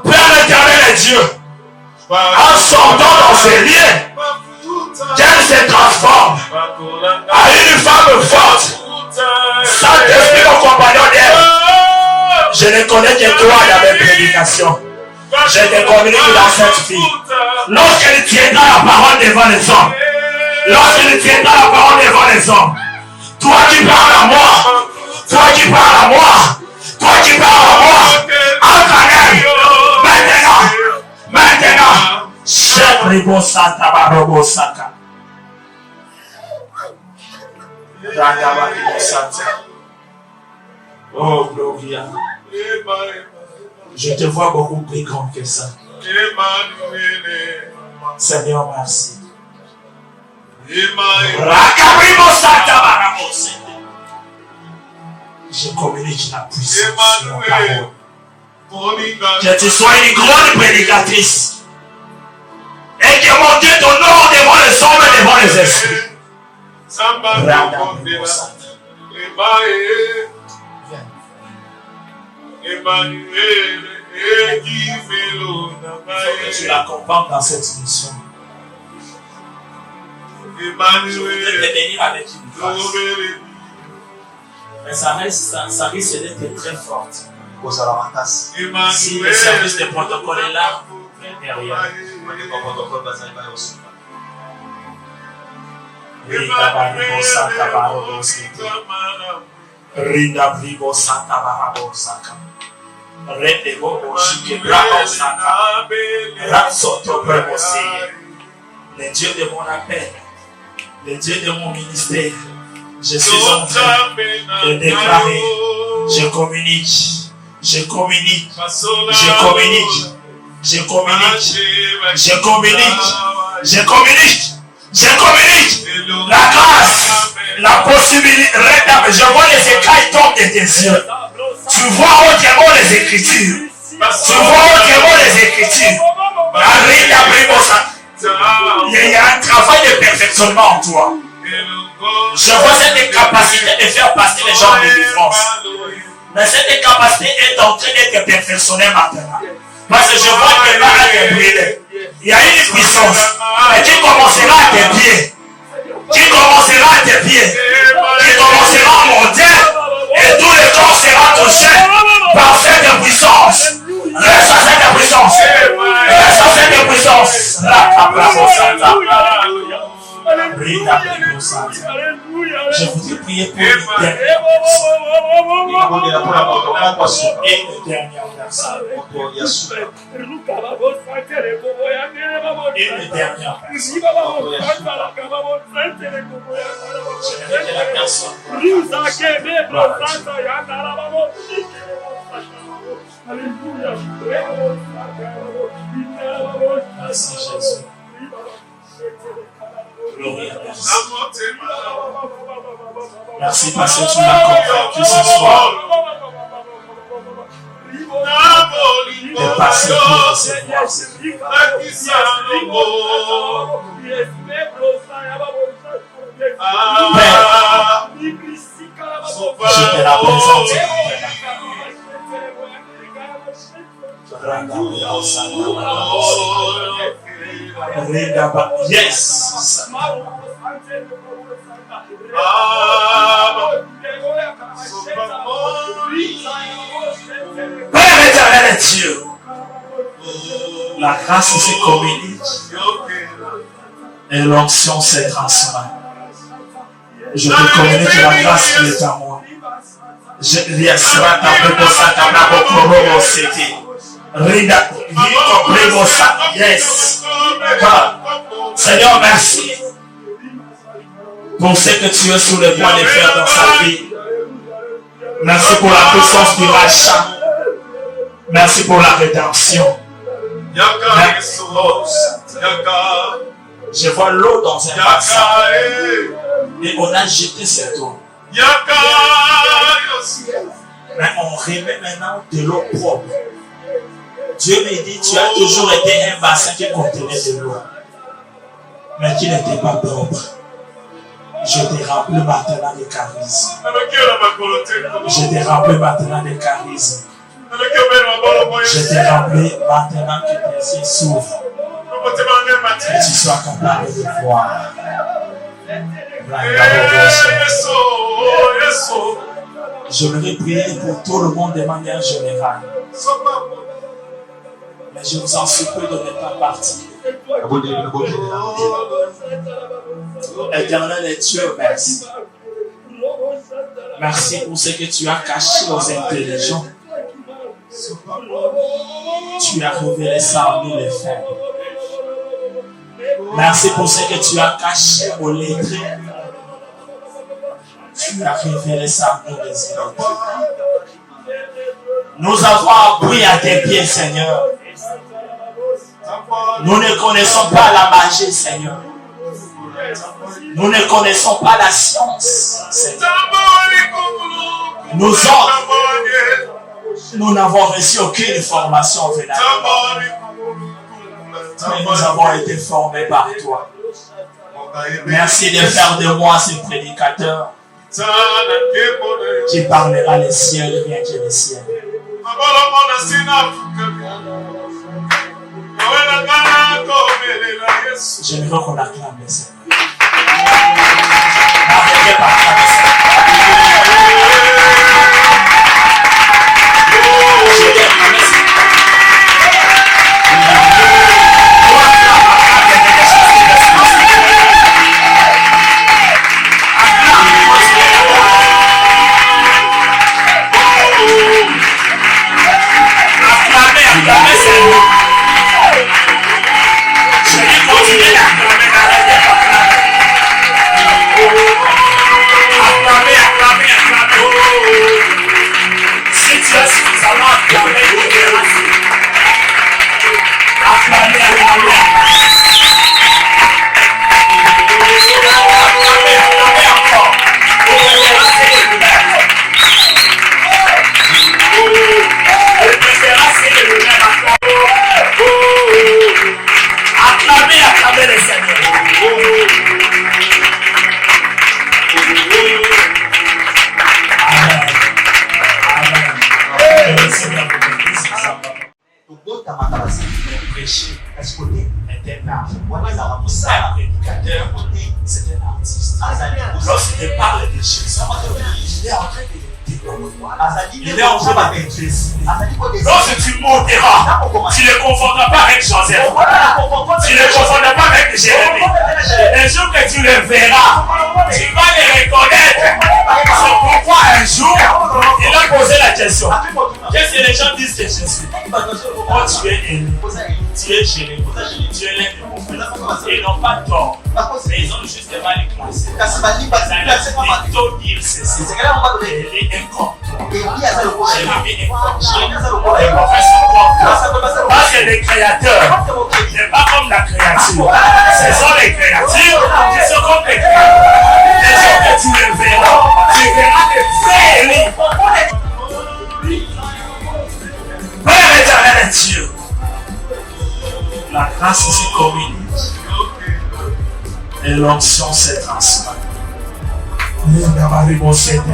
Père éternel et Dieu, en sortant dans ces liens, qu'elle se transforme à une femme forte. Saint-Esprit, mon compagnon d'elle. Je ne connais que toi dans mes prédications. Je te communique dans cette fille. Lorsqu'elle tiendra la parole devant les hommes, lorsqu'elle tiendra la parole devant les hommes, toi qui parles à moi, toi qui parles à moi, toi qui parles à moi, entre maintenant, chef Ribo Santa Barobo Saka. Oh, Gloria. Je te vois beaucoup plus grand que ça. Seigneur, merci. Je communique la puissance de la parole. Que tu sois une grande prédicatrice. Et que mon Dieu t'honore devant les hommes et devant les esprits. Que tu l'accompagnes dans cette mission. Je voudrais te bénir avec une grâce. Mais ça risque d'être très forte. Si le service de protocole est là, derrière. Rinda Vivo Santa Barabosaka. Rende Bobo Shike Bravo Saka. Ratsoto Premoseye. Le Dieu de mon appel, le Dieu de mon ministère, je suis en train de déclarer, je communique, je communique, je communique, je communique, je communique, je communique, je communique la grâce, la possibilité. Je vois les écailles tomber de tes yeux. Tu vois autrement les Écritures. Tu vois autrement les Écritures. Il y a un travail de perfectionnement en toi. Je vois cette capacité de faire passer les gens de délivrance. Mais cette capacité est en train d'être perfectionnée maintenant. Parce que je vois que là, elle est brûlée. Il y a une puissance. Mais qui commencera à tes pieds. Qui commencera à tes pieds. Qui commencera à monter. Et tout le corps sera touché par cette puissance. Reste à cette puissance. Reste à cette puissance. Je voudrais prier pour une dernière personne. Et une dernière personne. Et une dernière personne. J'aimerais que la personne merci Jésus. Gloria à Dieu. Merci parce que tu m'as convaincu ce soir de passer pour cette Père, je te la présente. Yes. Père éternel Dieu, la grâce se communique et l'onction se transmet. Je te communique la grâce qui est à moi. Yes. Seigneur, merci pour ce que tu es sur le point de faire dans sa vie. Merci pour la puissance du rachat. Merci pour la rédemption. Je vois l'eau dans un bassin et on a jeté cette eau. Mais on remet maintenant de l'eau propre. Dieu me dit, tu as toujours été un bassin qui contenait de l'eau, mais qui n'était pas propre. Je te remplis maintenant de charisme. Je te remplis maintenant de charisme. Je te remplis maintenant que tes yeux s'ouvrent. Que tu sois capable de voir. Je voudrais prier pour tout le monde de manière générale. Mais je vous en supplie de ne pas partir. Éternel Dieu, merci. Merci pour ce que tu as caché aux intelligents. Tu as révélé ça en nous les frères. Merci pour ce que tu as caché aux lettrés. Tu as révélé ça en nous les illettrés. Nous avons appris à tes pieds, Seigneur. Nous ne connaissons pas la magie, Seigneur. Nous ne connaissons pas la science, Seigneur. Nous autres, nous n'avons reçu aucune formation vénale. Mais nous avons été formés par toi. Merci de faire de moi ce prédicateur qui parlera les cieux rien que les cieux. J'aimerais qu'on acclame les Seigneur. N'arrêtez pas acclamer il est en train de lorsque tu monteras, tu ne confondras pas avec Joseph. Tu ne confondras pas avec Jérémie. Le jour que tu le verras, tu vas le reconnaître. C'est pourquoi un jour, il a posé la question. Qu'est-ce que les gens disent que je suis? Oh, tu es élu, tu es Jérémie, tu es l'un de mon frère. Ils n'ont pas tort, mais ils ont juste mal classé. Ils ont dit ceci. Il est incomplet. Parce que les créateurs n'est pas comme la créature. Ce sont les créatures qui sont comme les créatures. Les jours que tu les verras, tu verras les vrais livres. Père éternel Dieu, la grâce se communique et l'onction se transmet. Riga Maribo Santa